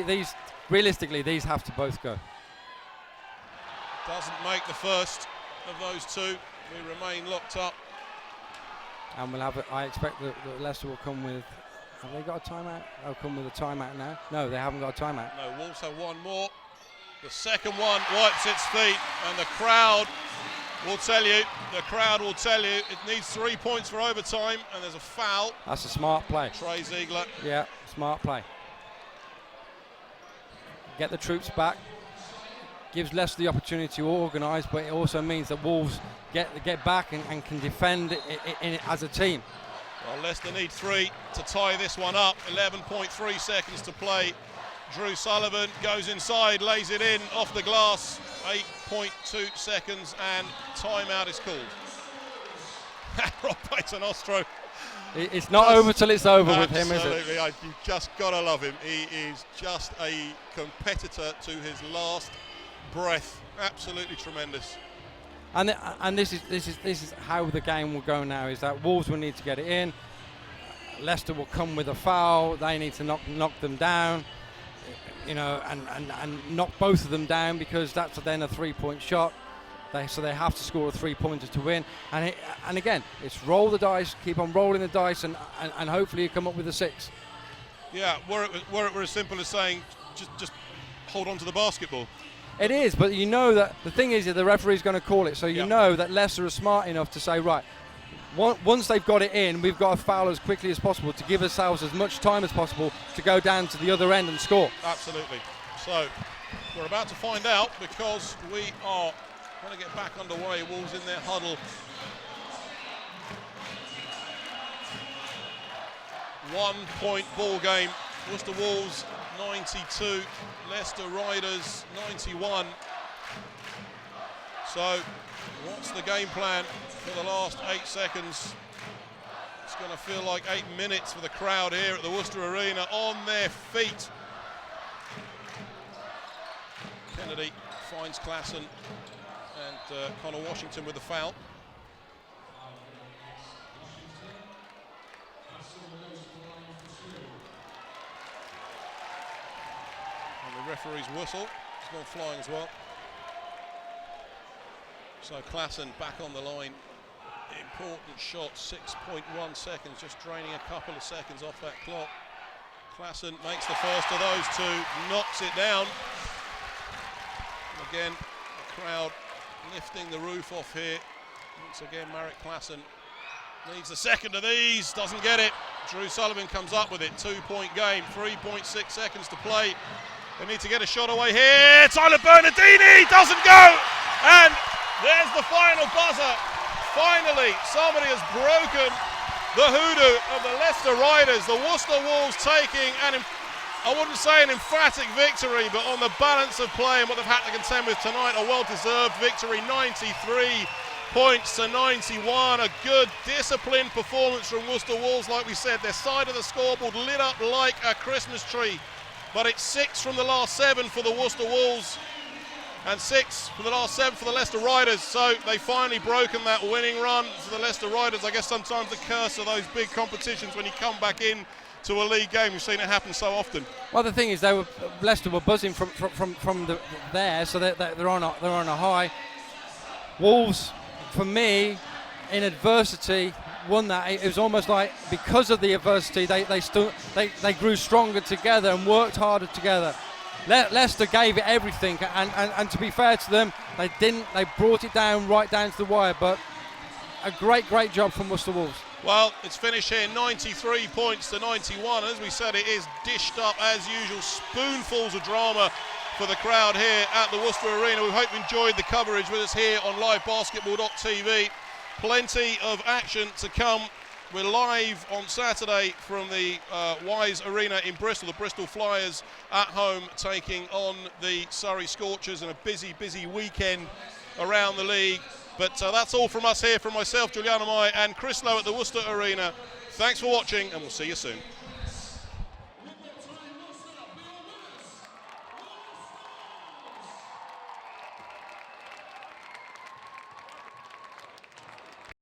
Speaker 2: These realistically, these have to both go.
Speaker 1: Doesn't make the first of those two. We remain locked up.
Speaker 2: And we'll have. I expect that Leicester will come with. Have they got a timeout? They'll come with a timeout now. No, they haven't got a timeout.
Speaker 1: No, Wolves have one more. The second one wipes its feet, and the crowd will tell you. It needs 3 points for overtime, and there's a foul.
Speaker 2: That's a smart play.
Speaker 1: Trey Ziegler.
Speaker 2: Yeah, smart play. Get the troops back. Gives Leicester the opportunity to organise, but it also means that Wolves get back and can defend it as a team.
Speaker 1: Well, Leicester need 3 to tie this one up. 11.3 seconds to play. Drew Sullivan goes inside, lays it in off the glass. 8.2 seconds and timeout is called. Rob Paternoster.
Speaker 2: It's not over till it's over with him, is it?
Speaker 1: Absolutely, you just got to love him. He is just a competitor to his last breath. Absolutely tremendous.
Speaker 2: And this is how the game will go now. Is that Wolves will need to get it in. Leicester will come with a foul. They need to knock them down, you know, and knock both of them down, because that's then a 3-point shot. So they have to score a 3-pointer to win. And again, it's roll the dice, keep on rolling the dice, and hopefully you come up with a 6.
Speaker 1: Yeah, were it as simple as saying just hold on to the basketball.
Speaker 2: It is, but you know that the thing is that the referee's going to call it, so you know that Leicester are smart enough to say, right, once they've got it in, we've got to foul as quickly as possible to give ourselves as much time as possible to go down to the other end and score.
Speaker 1: Absolutely. So we're about to find out, because we are going to get back underway. Wolves in their huddle. 1 point ball game. Worcester Wolves 92, Leicester Riders 91. So what's the game plan for the last 8 seconds? It's going to feel like 8 minutes for the crowd here at the Worcester Arena on their feet. Kennedy finds Klassen, and Connor Washington with the foul. The referee's whistle, it's gone flying as well. So Klassen back on the line. Important shot, 6.1 seconds, just draining a couple of seconds off that clock. Klassen makes the first of those two, knocks it down. And again, the crowd lifting the roof off here. Once again, Marek Klassen needs the second of these, doesn't get it. Drew Sullivan comes up with it, 2-point game, 3.6 seconds to play. They need to get a shot away here. Tyler Bernardini doesn't go. And there's the final buzzer. Finally, somebody has broken the hoodoo of the Leicester Riders. The Worcester Wolves taking, I wouldn't say an emphatic victory, but on the balance of play and what they've had to contend with tonight, a well-deserved victory. 93 points to 91. A good, disciplined performance from Worcester Wolves. Like we said, their side of the scoreboard lit up like a Christmas tree. But it's 6 from the last 7 for the Worcester Wolves and 6 from the last 7 for the Leicester Riders. So they've finally broken that winning run for the Leicester Riders. I guess sometimes the curse of those big competitions when you come back in to a league game. We've seen it happen so often.
Speaker 2: Well, the thing is, Leicester were buzzing from there, so they're on a high. Wolves, for me, in adversity, won that. It was almost like because of the adversity, they grew stronger together and worked harder together. Leicester gave it everything, and to be fair to them, they brought it down right down to the wire. But a great job from Worcester Wolves.
Speaker 1: Well, it's finished here, 93 points to 91. As we said, it is dished up as usual, spoonfuls of drama for the crowd here at the Worcester Arena. We hope you enjoyed the coverage with us here on livebasketball.tv. Plenty of action to come. We're live on Saturday from the Wise Arena in Bristol. The Bristol Flyers at home taking on the Surrey Scorchers, and a busy weekend around the league. But that's all from us here, from myself, Juliana Mai, and Chris Lowe at the Worcester Arena. Thanks for watching, and we'll see you soon.